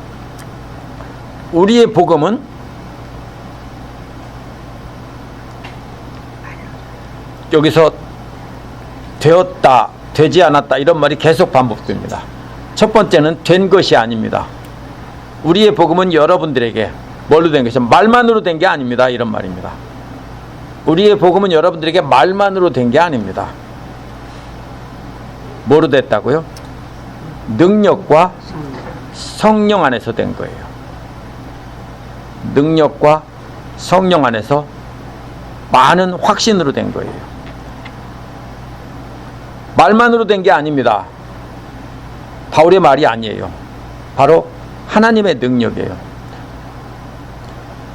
우리의 복음은 여기서 되었다, 되지 않았다 이런 말이 계속 반복됩니다. 첫 번째는 된 것이 아닙니다. 우리의 복음은 여러분들에게 뭘로 된 것이죠? 말만으로 된 게 아닙니다. 이런 말입니다. 우리의 복음은 여러분들에게 말만으로 된 게 아닙니다. 뭐로 됐다고요? 능력과 성령 안에서 된 거예요. 능력과 성령 안에서 많은 확신으로 된 거예요. 말만으로 된 게 아닙니다. 바울의 말이 아니에요. 바로 하나님의 능력이에요.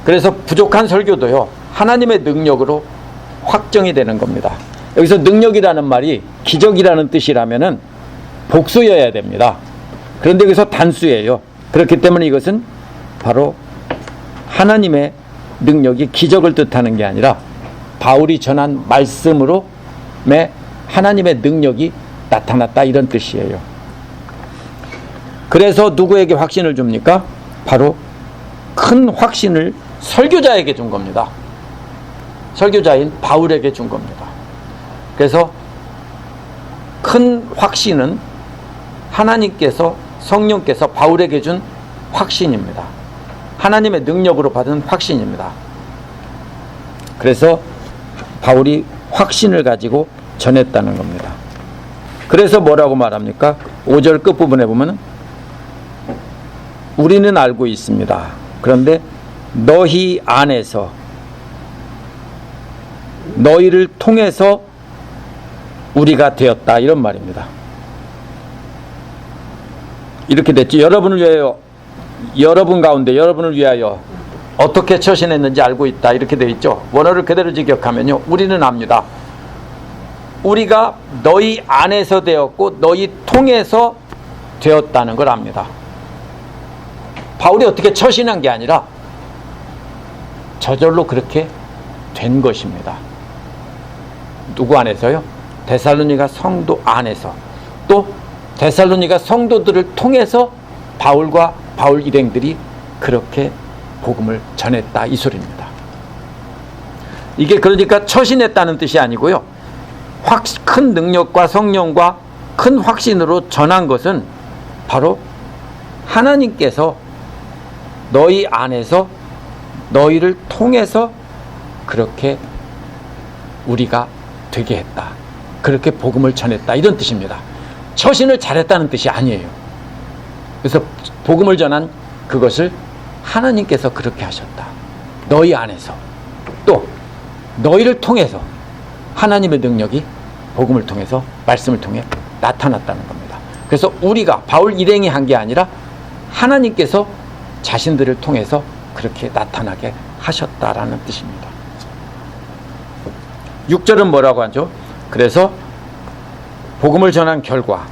그래서 부족한 설교도요, 하나님의 능력으로 확정이 되는 겁니다. 여기서 능력이라는 말이 기적이라는 뜻이라면은 복수여야 됩니다. 그런데 여기서 단수예요. 그렇기 때문에 이것은 바로 하나님의 능력이 기적을 뜻하는 게 아니라 바울이 전한 말씀으로 하나님의 능력이 나타났다, 이런 뜻이에요. 그래서 누구에게 확신을 줍니까? 바로 큰 확신을 설교자에게 준 겁니다. 설교자인 바울에게 준 겁니다. 그래서 큰 확신은 하나님께서, 성령께서 바울에게 준 확신입니다. 하나님의 능력으로 받은 확신입니다. 그래서 바울이 확신을 가지고 전했다는 겁니다. 그래서 뭐라고 말합니까? 5절 끝부분에 보면 우리는 알고 있습니다. 그런데 너희 안에서, 너희를 통해서 우리가 되었다, 이런 말입니다. 이렇게 됐죠. 여러분을 위하여, 여러분 가운데 여러분을 위하여 어떻게 처신했는지 알고 있다, 이렇게 되어 있죠. 원어를 그대로 직역하면요, 우리는 압니다. 우리가 너희 안에서 되었고 너희 통해서 되었다는 걸 압니다. 바울이 어떻게 처신한 게 아니라 저절로 그렇게 된 것입니다. 누구 안에서요? 데살로니가 성도 안에서, 또 데살로니가 성도들을 통해서 바울과 바울 일행들이 그렇게 복음을 전했다, 이 소리입니다. 이게 그러니까 처신했다는 뜻이 아니고요, 큰 능력과 성령과 큰 확신으로 전한 것은 바로 하나님께서 너희 안에서 너희를 통해서 그렇게 우리가 되게 했다, 그렇게 복음을 전했다, 이런 뜻입니다. 처신을 잘했다는 뜻이 아니에요. 그래서 복음을 전한 그것을 하나님께서 그렇게 하셨다. 너희 안에서, 또 너희를 통해서 하나님의 능력이 복음을 통해서, 말씀을 통해 나타났다는 겁니다. 그래서 우리가, 바울 일행이 한 게 아니라 하나님께서 자신들을 통해서 그렇게 나타나게 하셨다라는 뜻입니다. 6절은 뭐라고 하죠? 그래서 복음을 전한 결과,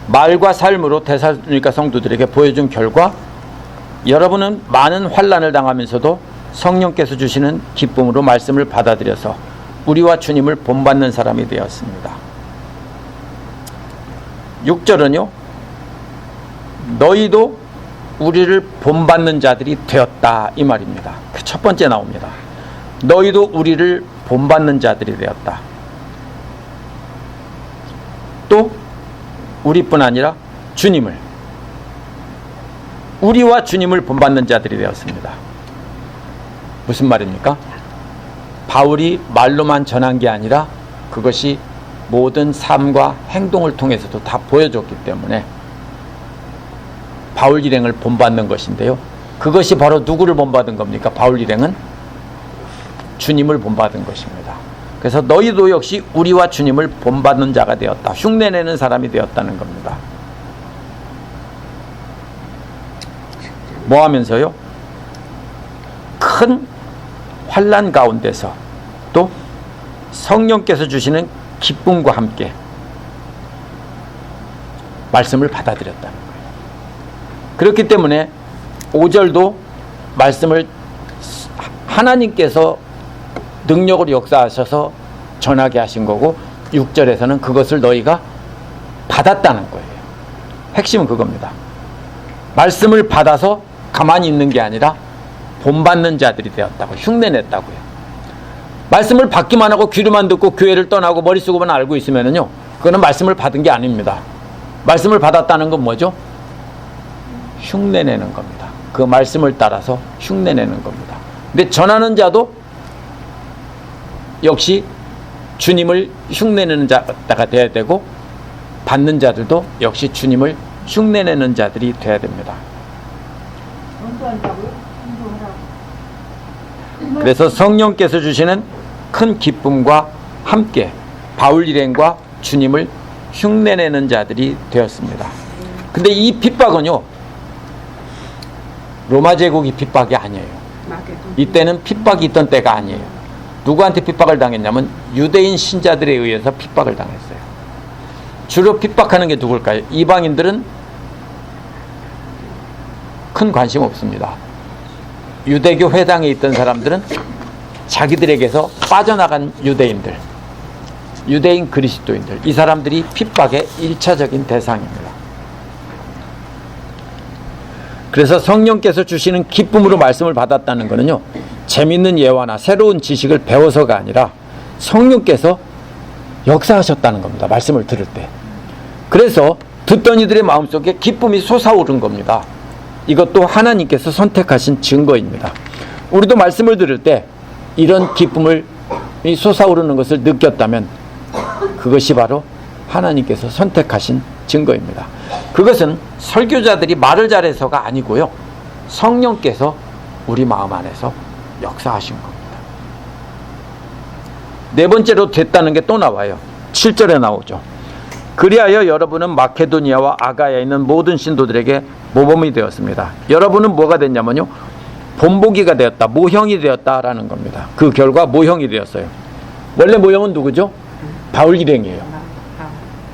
말과 삶으로 데살로니가 성도들에게 보여준 결과, 여러분은 많은 환난을 당하면서도 성령께서 주시는 기쁨으로 말씀을 받아들여서 우리와 주님을 본받는 사람이 되었습니다. 6절은요, 너희도 우리를 본받는 자들이 되었다, 이 말입니다. 그 첫 번째 나옵니다. 너희도 우리를 본받는 자들이 되었다. 또 우리뿐 아니라 주님을, 우리와 주님을 본받는 자들이 되었습니다. 무슨 말입니까? 바울이 말로만 전한 게 아니라 그것이 모든 삶과 행동을 통해서도 다 보여줬기 때문에 바울 일행을 본받는 것인데요, 그것이 바로 누구를 본받은 겁니까? 바울 일행은 주님을 본받은 것입니다. 그래서 너희도 역시 우리와 주님을 본받는 자가 되었다, 흉내내는 사람이 되었다는 겁니다. 뭐 하면서요? 큰 환난 가운데서 또 성령께서 주시는 기쁨과 함께 말씀을 받아들였다는 거예요. 그렇기 때문에 5절도 말씀을 하나님께서 능력으로 역사하셔서 전하게 하신 거고, 6절에서는 그것을 너희가 받았다는 거예요. 핵심은 그겁니다. 말씀을 받아서 가만히 있는 게 아니라 본받는 자들이 되었다고, 흉내냈다고요. 말씀을 받기만 하고 귀로만 듣고 교회를 떠나고 머릿속으로만 알고 있으면은요, 그거는 말씀을 받은 게 아닙니다. 말씀을 받았다는 건 뭐죠? 흉내내는 겁니다. 그 말씀을 따라서 흉내내는 겁니다. 근데 전하는 자도 역시 주님을 흉내내는 자가 돼야 되고, 받는 자들도 역시 주님을 흉내내는 자들이 돼야 됩니다. 그래서 성령께서 주시는 큰 기쁨과 함께 바울 일행과 주님을 흉내내는 자들이 되었습니다. 근데 이 핍박은요, 로마 제국이 핍박이 아니에요. 이때는 핍박이 있던 때가 아니에요. 누구한테 핍박을 당했냐면 유대인 신자들에 의해서 핍박을 당했어요. 주로 핍박하는 게 누굴까요? 이방인들은 큰 관심 없습니다. 유대교 회당에 있던 사람들은 자기들에게서 빠져나간 유대인들, 유대인 그리스도인들, 이 사람들이 핍박의 1차적인 대상입니다. 그래서 성령께서 주시는 기쁨으로 말씀을 받았다는 것은요, 재밌는 예화나 새로운 지식을 배워서가 아니라 성령께서 역사하셨다는 겁니다. 말씀을 들을 때. 그래서 듣던 이들의 마음속에 기쁨이 솟아오른 겁니다. 이것도 하나님께서 선택하신 증거입니다. 우리도 말씀을 들을 때 이런 기쁨을 솟아오르는 것을 느꼈다면 그것이 바로 하나님께서 선택하신 증거입니다. 그것은 설교자들이 말을 잘해서가 아니고요, 성령께서 우리 마음 안에서 역사하신 겁니다. 네 번째로 됐다는 게 또 나와요. 7절에 나오죠. 그리하여 여러분은 마케도니아와 아가야에 있는 모든 신도들에게 모범이 되었습니다. 여러분은 뭐가 됐냐면요, 본보기가 되었다, 모형이 되었다라는 겁니다. 그 결과 모형이 되었어요. 원래 모형은 누구죠? 바울 일행이에요.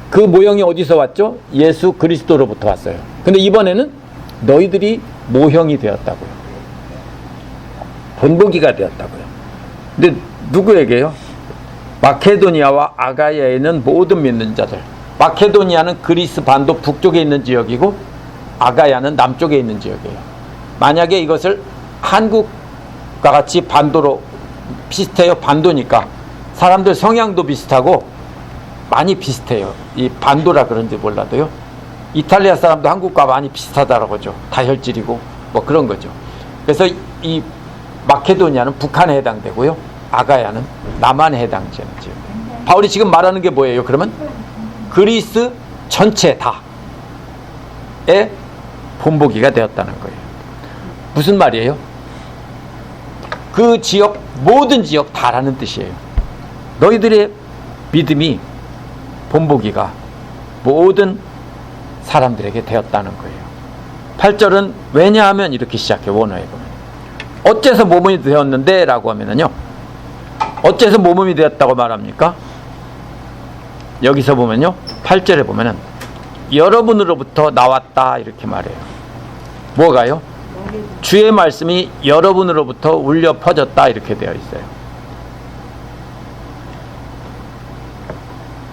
그 모형이 어디서 왔죠? 예수 그리스도로부터 왔어요. 근데 이번에는 너희들이 모형이 되었다고요. 본보기가 되었다고요. 근데 누구에게요? 마케도니아와 아가야에 있는 모든 믿는 자들. 마케도니아는 그리스 반도 북쪽에 있는 지역이고 아가야는 남쪽에 있는 지역이에요. 만약에 이것을 한국과 같이 반도로 비슷해요. 반도니까 사람들 성향도 비슷하고 많이 비슷해요. 이 반도라 그런지 몰라도요, 이탈리아 사람도 한국과 많이 비슷하다라고 하죠. 다혈질이고 뭐 그런 거죠. 그래서 이 마케도니아는 북한에 해당되고요, 아가야는 남한에 해당되는 지역. 바울이 지금 말하는 게 뭐예요? 그러면 그리스 전체 다의 본보기가 되었다는 거예요. 무슨 말이에요? 그 지역, 모든 지역 다라는 뜻이에요. 너희들의 믿음이 본보기가 모든 사람들에게 되었다는 거예요. 8절은 왜냐하면 이렇게 시작해요. 원어에 보면 어째서 모범이 되었는데 라고 하면은요, 어째서 모범이 되었다고 말합니까? 여기서 보면요, 8절에 보면은 여러분으로부터 나왔다 이렇게 말해요. 뭐가요? 주의 말씀이 여러분으로부터 울려 퍼졌다 이렇게 되어 있어요.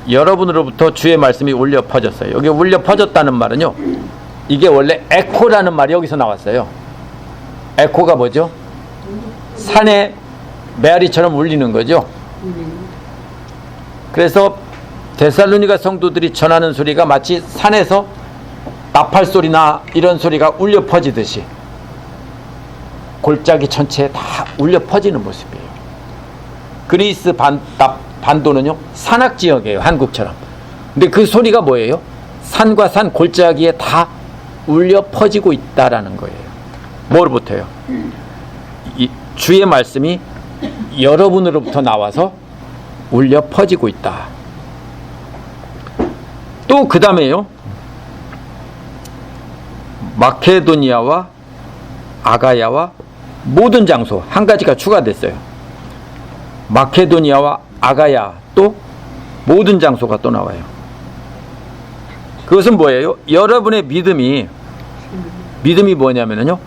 여러분으로부터 주의 말씀이 울려 퍼졌어요. 여기 울려 퍼졌다는 말은요, 이게 원래 에코라는 말이 여기서 나왔어요. 에코가 뭐죠? 산에 메아리처럼 울리는 거죠. 그래서 데살로니가 성도들이 전하는 소리가 마치 산에서 나팔 소리나 이런 소리가 울려 퍼지듯이 골짜기 전체에 다 울려 퍼지는 모습이에요. 그리스 반도는요, 산악지역이에요. 한국처럼. 근데 그 소리가 뭐예요? 산과 산 골짜기에 다 울려 퍼지고 있다라는 거예요. 뭐로부터요? 이 주의 말씀이 여러분으로부터 나와서 울려 퍼지고 있다. 또 그 다음에요, 마케도니아와 아가야와 모든 장소, 한 가지가 추가됐어요. 마케도니아와 아가야, 또 모든 장소가 또 나와요. 그것은 뭐예요? 여러분의 믿음이 뭐냐면요,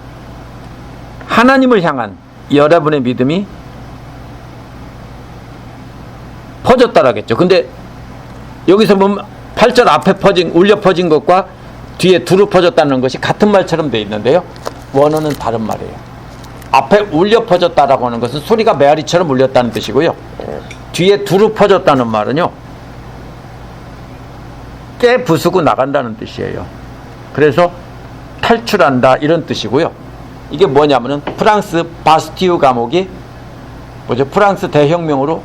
하나님을 향한 여러분의 믿음이 퍼졌다라겠죠. 근데 여기서 보면 8절 앞에 울려 퍼진 것과 뒤에 두루 퍼졌다는 것이 같은 말처럼 되어 있는데요, 원어는 다른 말이에요. 앞에 울려 퍼졌다라고 하는 것은 소리가 메아리처럼 울렸다는 뜻이고요, 뒤에 두루 퍼졌다는 말은요, 깨 부수고 나간다는 뜻이에요. 그래서 탈출한다 이런 뜻이고요. 이게 뭐냐면은 프랑스 바스티유 감옥이 뭐죠? 프랑스 대혁명으로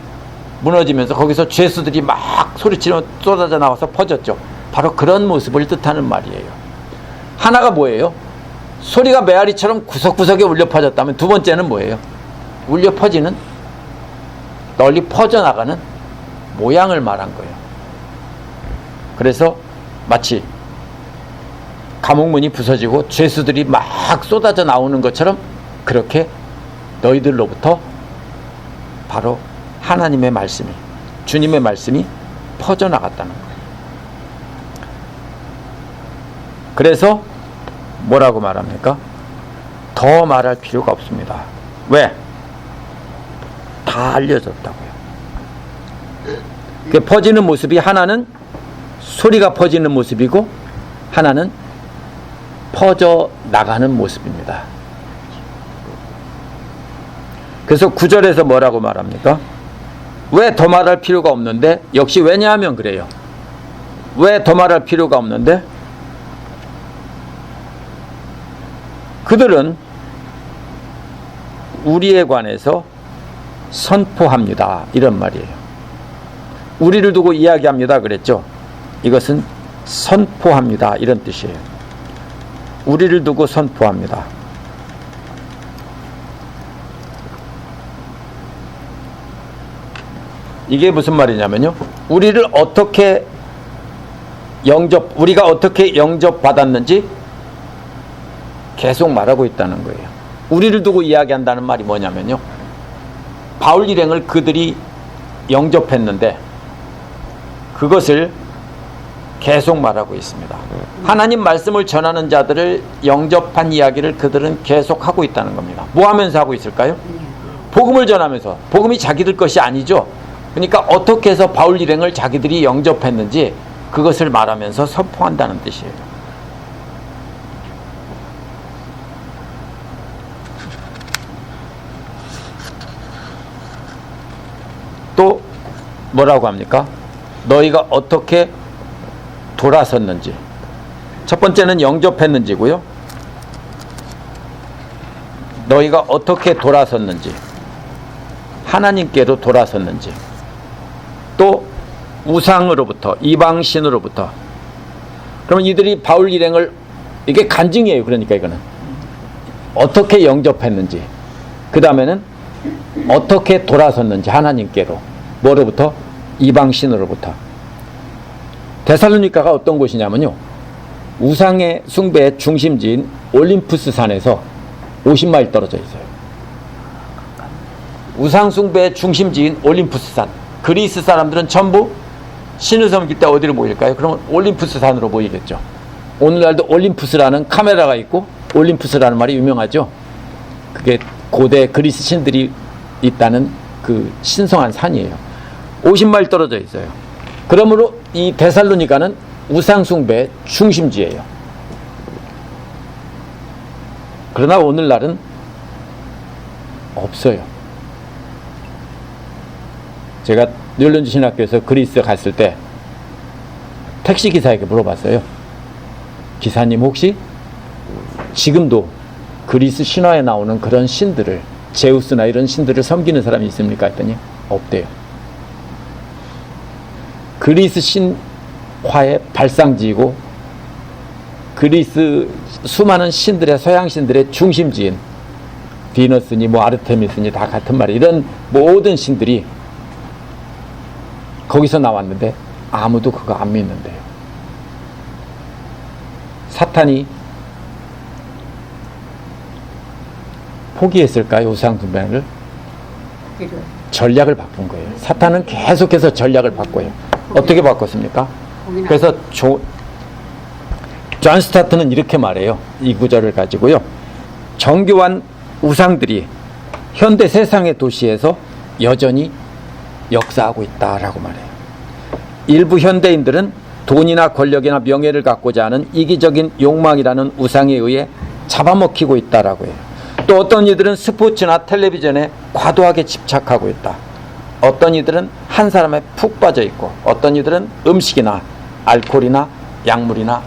무너지면서 거기서 죄수들이 막 소리치며 쏟아져 나와서 퍼졌죠. 바로 그런 모습을 뜻하는 말이에요. 하나가 뭐예요? 소리가 메아리처럼 구석구석에 울려 퍼졌다면, 두 번째는 뭐예요? 울려 퍼지는, 널리 퍼져나가는 모양을 말한 거예요. 그래서 마치 감옥문이 부서지고 죄수들이 막 쏟아져 나오는 것처럼 그렇게 너희들로부터 바로 하나님의 말씀이, 주님의 말씀이 퍼져나갔다는 거예요. 그래서 뭐라고 말합니까? 더 말할 필요가 없습니다. 왜? 다 알려졌다고요. 그 퍼지는 모습이 하나는 소리가 퍼지는 모습이고 하나는 퍼져 나가는 모습입니다. 그래서 9절에서 뭐라고 말합니까? 왜 더 말할 필요가 없는데? 역시 왜냐하면 그래요. 왜 더 말할 필요가 없는데? 그들은 우리에 관해서 선포합니다. 이런 말이에요. 우리를 두고 이야기합니다. 그랬죠? 이것은 선포합니다. 이런 뜻이에요. 우리를 두고 선포합니다. 이게 무슨 말이냐면요. 우리가 어떻게 영접받았는지 계속 말하고 있다는 거예요. 우리를 두고 이야기한다는 말이 뭐냐면요. 바울 일행을 그들이 영접했는데 그것을 계속 말하고 있습니다. 하나님 말씀을 전하는 자들을 영접한 이야기를 그들은 계속 하고 있다는 겁니다. 뭐 하면서 하고 있을까요? 복음을 전하면서. 복음이 자기들 것이 아니죠. 그러니까 어떻게 해서 바울 일행을 자기들이 영접했는지 그것을 말하면서 선포한다는 뜻이에요. 또 뭐라고 합니까? 너희가 어떻게 돌아섰는지. 첫 번째는 영접했는지고요. 너희가 어떻게 돌아섰는지. 하나님께로 돌아섰는지. 또 우상으로부터, 이방신으로부터. 그러면 이들이 바울 일행을, 이게 간증이에요. 그러니까 이거는 어떻게 영접했는지, 그 다음에는 어떻게 돌아섰는지, 하나님께로. 뭐로부터? 이방신으로부터. 데살로니가가 어떤 곳이냐면요, 우상의 숭배의 중심지인 올림푸스 산에서 50마일 떨어져 있어요. 우상 숭배의 중심지인 올림푸스 산. 그리스 사람들은 전부 신을 섬길 때 어디로 모일까요? 그러면 올림푸스 산으로 모이겠죠. 오늘날도 올림푸스라는 카메라가 있고 올림푸스라는 말이 유명하죠. 그게 고대 그리스 신들이 있다는 그 신성한 산이에요. 50마일 떨어져 있어요. 그러므로 이 데살로니가는 우상 숭배의 중심지예요. 그러나 오늘날은 없어요. 제가 뉴올리언즈 신학교에서 그리스 갔을 때 택시기사에게 물어봤어요. 기사님, 혹시 지금도 그리스 신화에 나오는 그런 신들을, 제우스나 이런 신들을 섬기는 사람이 있습니까? 했더니 없대요. 그리스 신화의 발상지이고 그리스 수많은 신들의, 서양 신들의 중심지인 비너스니 뭐 아르테미스니 다 같은 말이에요. 이런 모든 신들이 거기서 나왔는데 아무도 그거 안 믿는데요. 사탄이 포기했을까요? 우상 숭배를? 전략을 바꾼 거예요. 사탄은 계속해서 전략을 바꿔요. 어떻게 바꿨습니까? 그래서 존 스타트는 이렇게 말해요. 이 구절을 가지고요. 정교한 우상들이 현대 세상의 도시에서 여전히 역사하고 있다라고 말해요. 일부 현대인들은 돈이나 권력이나 명예를 갖고자 하는 이기적인 욕망이라는 우상에 의해 잡아먹히고 있다라고 해요. 또 어떤 이들은 스포츠나 텔레비전에 과도하게 집착하고 있다. 어떤 이들은 한 사람에 푹 빠져 있고, 어떤 이들은 음식이나 알코올이나 약물이나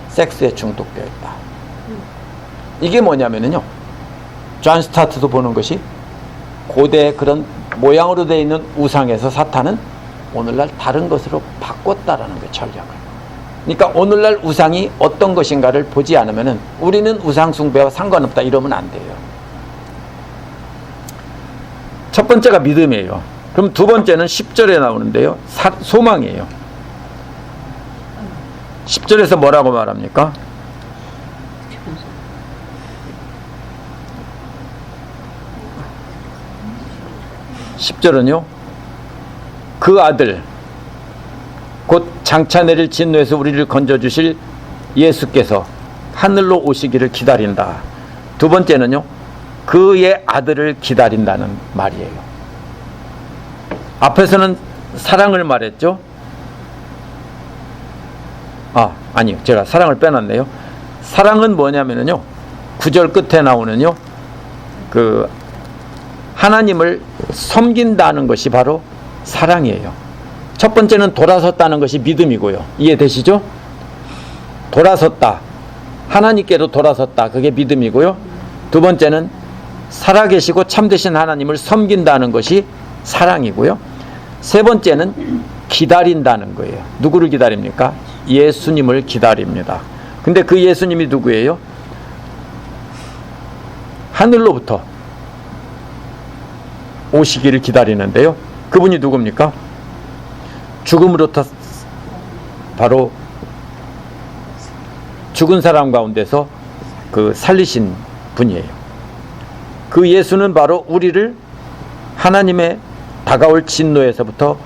섹스에 중독되어 있다. 이게 뭐냐면요, 존 스타트도 보는 것이 고대 그런 모양으로 되어 있는 우상에서 사탄은 오늘날 다른 것으로 바꿨다라는 게 전략을. 그러니까 오늘날 우상이 어떤 것인가를 보지 않으면은 우리는 우상 숭배와 상관없다 이러면 안 돼요. 첫 번째가 믿음이에요. 그럼 두 번째는 10절에 나오는데요, 소망이에요. 10절에서 뭐라고 말합니까? 10절은요, 그 아들 곧 장차 내릴 진노에서 우리를 건져주실 예수께서 하늘로 오시기를 기다린다. 두 번째는요, 그의 아들을 기다린다는 말이에요. 앞에서는 사랑을 말했죠. 아니요, 제가 사랑을 빼놨네요. 사랑은 뭐냐면요, 9절 끝에 나오는요, 그 하나님을 섬긴다는 것이 바로 사랑이에요. 첫 번째는 돌아섰다는 것이 믿음이고요. 이해되시죠? 돌아섰다, 하나님께로 돌아섰다, 그게 믿음이고요. 두 번째는 살아계시고 참되신 하나님을 섬긴다는 것이 사랑이고요. 세 번째는 기다린다는 거예요. 누구를 기다립니까? 예수님을 기다립니다. 근데 그 예수님이 누구예요? 하늘로부터 오시기를 기다리는데요. 그분이 누굽니까? 죽음으로부터 바로 죽은 사람 가운데서 그 살리신 분이에요. 그 예수는 바로 우리를 하나님의 다가올 진노에서부터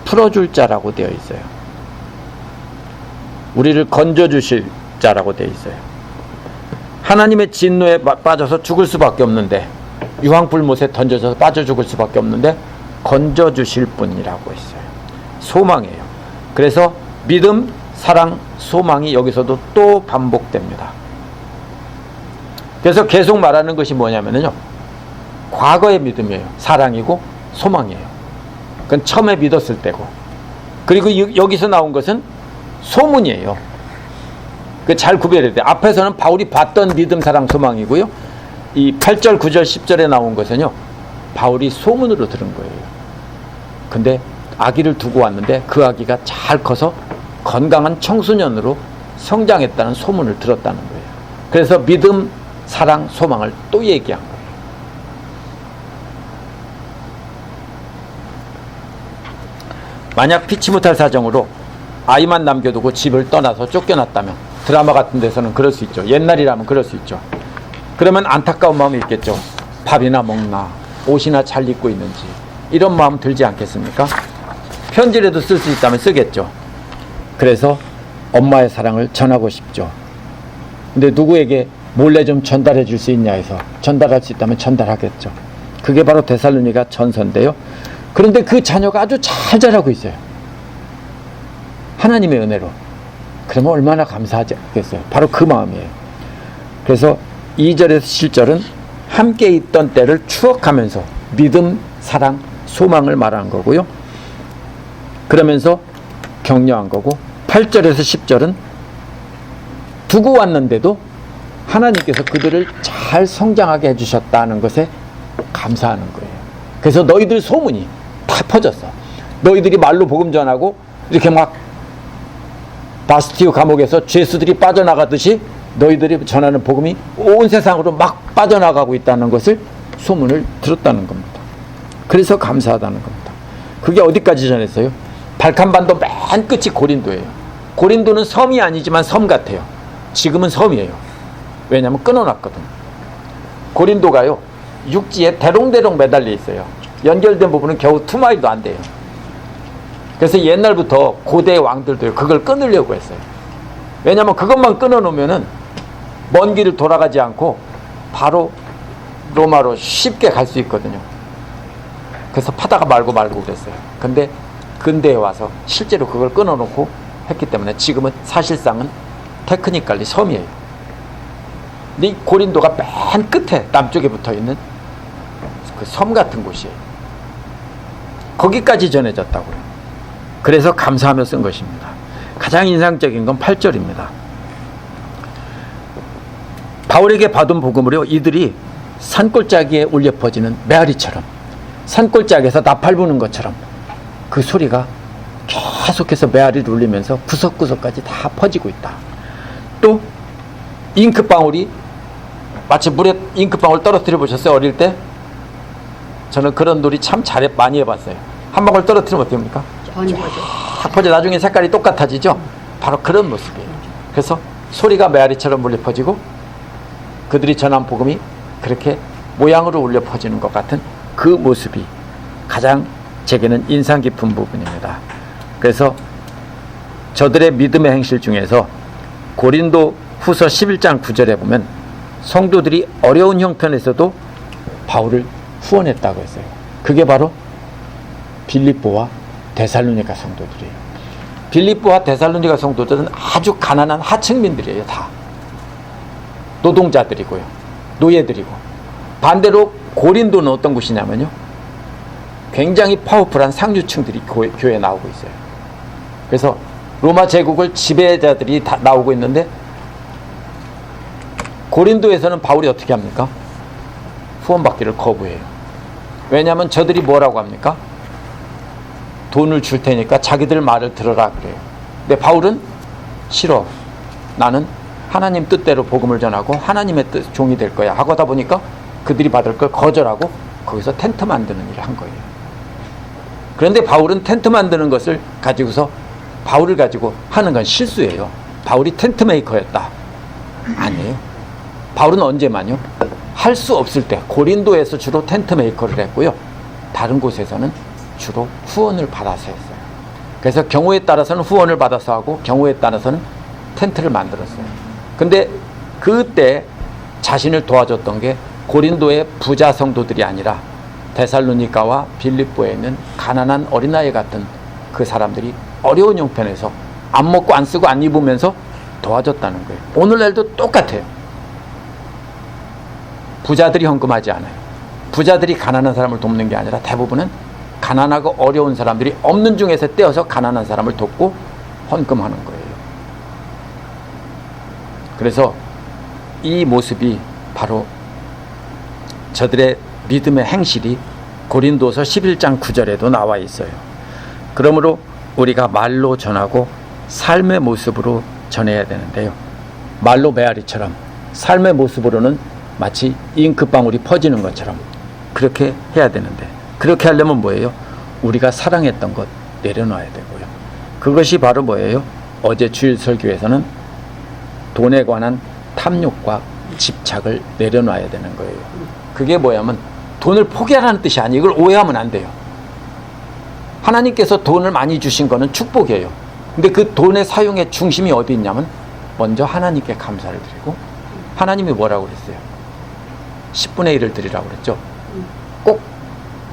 풀어줄 자라고 되어 있어요. 우리를 건져주실 자라고 되어 있어요. 하나님의 진노에 빠져서 죽을 수밖에 없는데, 유황불못에 던져져서 빠져 죽을 수밖에 없는데 건져주실 분이라고 했어요. 소망이에요. 그래서 믿음, 사랑, 소망이 여기서도 또 반복됩니다. 그래서 계속 말하는 것이 뭐냐면요, 과거의 믿음이에요. 사랑이고 소망이에요. 그건 처음에 믿었을 때고, 그리고 여기서 나온 것은 소문이에요. 그 잘 구별해야 돼요. 앞에서는 바울이 봤던 믿음, 사랑, 소망이고요, 이 8절, 9절, 10절에 나온 것은요, 바울이 소문으로 들은 거예요. 근데 아기를 두고 왔는데 그 아기가 잘 커서 건강한 청소년으로 성장했다는 소문을 들었다는 거예요. 그래서 믿음, 사랑, 소망을 또 얘기한 거예요. 만약 피치 못할 사정으로 아이만 남겨두고 집을 떠나서 쫓겨났다면, 드라마 같은 데서는 그럴 수 있죠. 옛날이라면 그럴 수 있죠. 그러면 안타까운 마음이 있겠죠. 밥이나 먹나, 옷이나 잘 입고 있는지, 이런 마음 들지 않겠습니까? 편지라도 쓸 수 있다면 쓰겠죠. 그래서 엄마의 사랑을 전하고 싶죠. 근데 누구에게 몰래 좀 전달해 줄 수 있냐 해서 전달할 수 있다면 전달하겠죠. 그게 바로 데살로니가 전서인데요. 그런데 그 자녀가 아주 잘 자라고 있어요. 하나님의 은혜로. 그러면 얼마나 감사하겠어요. 바로 그 마음이에요. 그래서 2절에서 7절은 함께 있던 때를 추억하면서 믿음, 사랑, 소망을 말하는 거고요. 그러면서 격려한 거고, 8절에서 10절은 두고 왔는데도 하나님께서 그들을 잘 성장하게 해주셨다는 것에 감사하는 거예요. 그래서 너희들 소문이 다 퍼졌어. 너희들이 말로 복음 전하고 이렇게 막 바스티우 감옥에서 죄수들이 빠져나가듯이 너희들이 전하는 복음이 온 세상으로 막 빠져나가고 있다는 것을 소문을 들었다는 겁니다. 그래서 감사하다는 겁니다. 그게 어디까지 전했어요? 발칸반도 맨 끝이 고린도예요. 고린도는 섬이 아니지만 섬 같아요. 지금은 섬이에요. 왜냐하면 끊어놨거든. 고린도가요, 육지에 대롱대롱 매달려 있어요. 연결된 부분은 겨우 2마일도 안 돼요. 그래서 옛날부터 고대 왕들도 그걸 끊으려고 했어요. 왜냐하면 그것만 끊어놓으면은 먼 길을 돌아가지 않고 바로 로마로 쉽게 갈 수 있거든요. 그래서 파다가 말고 그랬어요. 근데 근대에 와서 실제로 그걸 끊어놓고 했기 때문에 지금은 사실상은 테크니컬리 섬이에요. 근데 이 고린도가 맨 끝에 남쪽에 붙어있는 그 섬 같은 곳이에요. 거기까지 전해졌다고요. 그래서 감사하며 쓴 것입니다. 가장 인상적인 건 8절입니다. 바울에게 받은 복음으로 이들이 산골짜기에 울려 퍼지는 메아리처럼, 산골짜기에서 나팔 부는 것처럼 그 소리가 계속해서 메아리를 울리면서 구석구석까지 다 퍼지고 있다. 또 잉크방울이, 마치 물에 잉크방울 떨어뜨려 보셨어요? 어릴 때? 저는 그런 놀이 참 많이 해봤어요. 한 방울 떨어뜨리면 어떻게 됩니까? 쫙 퍼져. 나중에 색깔이 똑같아지죠? 바로 그런 모습이에요. 그래서 소리가 메아리처럼 울려 퍼지고 그들이 전한 복음이 그렇게 모양으로 울려 퍼지는 것 같은 그 모습이 가장 제게는 인상 깊은 부분입니다. 그래서 저들의 믿음의 행실 중에서 고린도 후서 11장 9절에 보면 성도들이 어려운 형편에서도 바울을 후원했다고 했어요. 그게 바로 빌립보와 데살로니가 성도들이에요. 빌립보와 데살로니가 성도들은 아주 가난한 하층민들이에요. 다 노동자들이고요, 노예들이고. 반대로 고린도는 어떤 곳이냐면요, 굉장히 파워풀한 상류층들이 교회에 나오고 있어요. 그래서 로마 제국을 지배자들이 다 나오고 있는데, 고린도에서는 바울이 어떻게 합니까? 후원받기를 거부해요. 왜냐하면 저들이 뭐라고 합니까? 돈을 줄 테니까 자기들 말을 들어라 그래요. 근데 바울은 싫어. 나는 하나님 뜻대로 복음을 전하고 하나님의 종이 될 거야 하고 하다 보니까 그들이 받을 걸 거절하고 거기서 텐트 만드는 일을 한 거예요. 그런데 바울은 텐트 만드는 것을 가지고서 바울을 가지고 하는 건 실수예요. 바울이 텐트 메이커였다. 아니에요. 바울은 언제만요? 할 수 없을 때 고린도에서 주로 텐트 메이커를 했고요. 다른 곳에서는 주로 후원을 받아서 했어요. 그래서 경우에 따라서는 후원을 받아서 하고 경우에 따라서는 텐트를 만들었어요. 근데 그때 자신을 도와줬던 게 고린도의 부자 성도들이 아니라 데살로니가와 빌립보에 있는 가난한 어린아이 같은 그 사람들이 어려운 형편에서 안 먹고 안 쓰고 안 입으면서 도와줬다는 거예요. 오늘날도 똑같아요. 부자들이 헌금하지 않아요. 부자들이 가난한 사람을 돕는 게 아니라 대부분은 가난하고 어려운 사람들이 없는 중에서 떼어서 가난한 사람을 돕고 헌금하는 거예요. 그래서 이 모습이 바로 저들의 믿음의 행실이 고린도서 11장 9절에도 나와 있어요. 그러므로 우리가 말로 전하고 삶의 모습으로 전해야 되는데요. 말로 메아리처럼 삶의 모습으로는 마치 잉크방울이 퍼지는 것처럼 그렇게 해야 되는데, 그렇게 하려면 뭐예요? 우리가 사랑했던 것 내려놔야 되고요. 그것이 바로 뭐예요? 어제 주일 설교에서는 돈에 관한 탐욕과 집착을 내려놔야 되는 거예요. 그게 뭐냐면 돈을 포기하라는 뜻이 아니에요. 이걸 오해하면 안 돼요. 하나님께서 돈을 많이 주신 거는 축복이에요. 근데 그 돈의 사용의 중심이 어디 있냐면 먼저 하나님께 감사를 드리고, 하나님이 뭐라고 그랬어요? 10분의 1을 드리라고 그랬죠. 꼭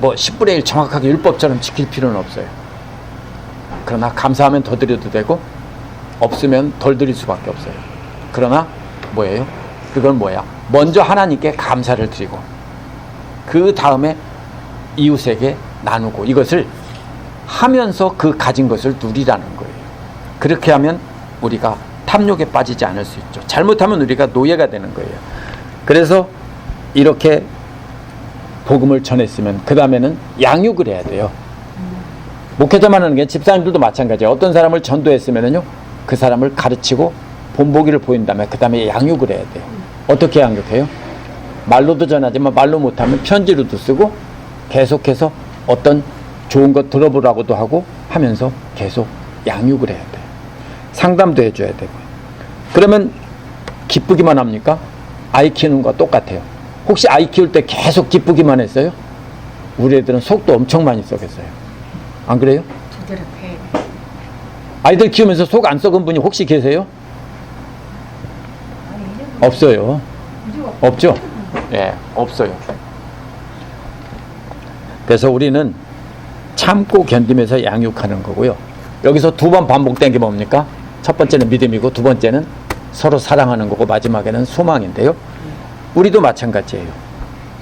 뭐 10분의 1 정확하게 율법처럼 지킬 필요는 없어요. 그러나 감사하면 더 드려도 되고 없으면 덜 드릴 수밖에 없어요. 그러나 뭐예요? 그건 뭐야? 먼저 하나님께 감사를 드리고 그 다음에 이웃에게 나누고, 이것을 하면서 그 가진 것을 누리라는 거예요. 그렇게 하면 우리가 탐욕에 빠지지 않을 수 있죠. 잘못하면 우리가 노예가 되는 거예요. 그래서 이렇게 복음을 전했으면 그 다음에는 양육을 해야 돼요. 목회자만 하는 게 집사님들도 마찬가지예요. 어떤 사람을 전도했으면요, 그 사람을 가르치고 본보기를 보인 다음에 그 다음에 양육을 해야 돼요. 어떻게 양육해요? 말로도 전하지만 말로 못하면 편지로도 쓰고 계속해서 어떤 좋은 것 들어보라고도 하고 하면서 계속 양육을 해야 돼요. 상담도 해줘야 되고. 그러면 기쁘기만 합니까? 아이 키우는 것과 똑같아요. 혹시 아이 키울 때 계속 기쁘기만 했어요? 우리 애들은 속도 엄청 많이 썩였어요. 안 그래요? 제대로 배. 아이들 키우면서 속 안 썩은 분이 혹시 계세요? 없어요. 없죠? 예, 없어요. 그래서 우리는 참고 견디면서 양육하는 거고요. 여기서 두 번 반복된 게 뭡니까? 첫 번째는 믿음이고 두 번째는 서로 사랑하는 거고 마지막에는 소망인데요. 우리도 마찬가지예요.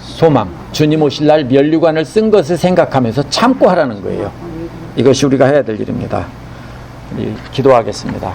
소망, 주님 오실 날 면류관을 쓴 것을 생각하면서 참고 하라는 거예요. 이것이 우리가 해야 될 일입니다. 우리 기도하겠습니다.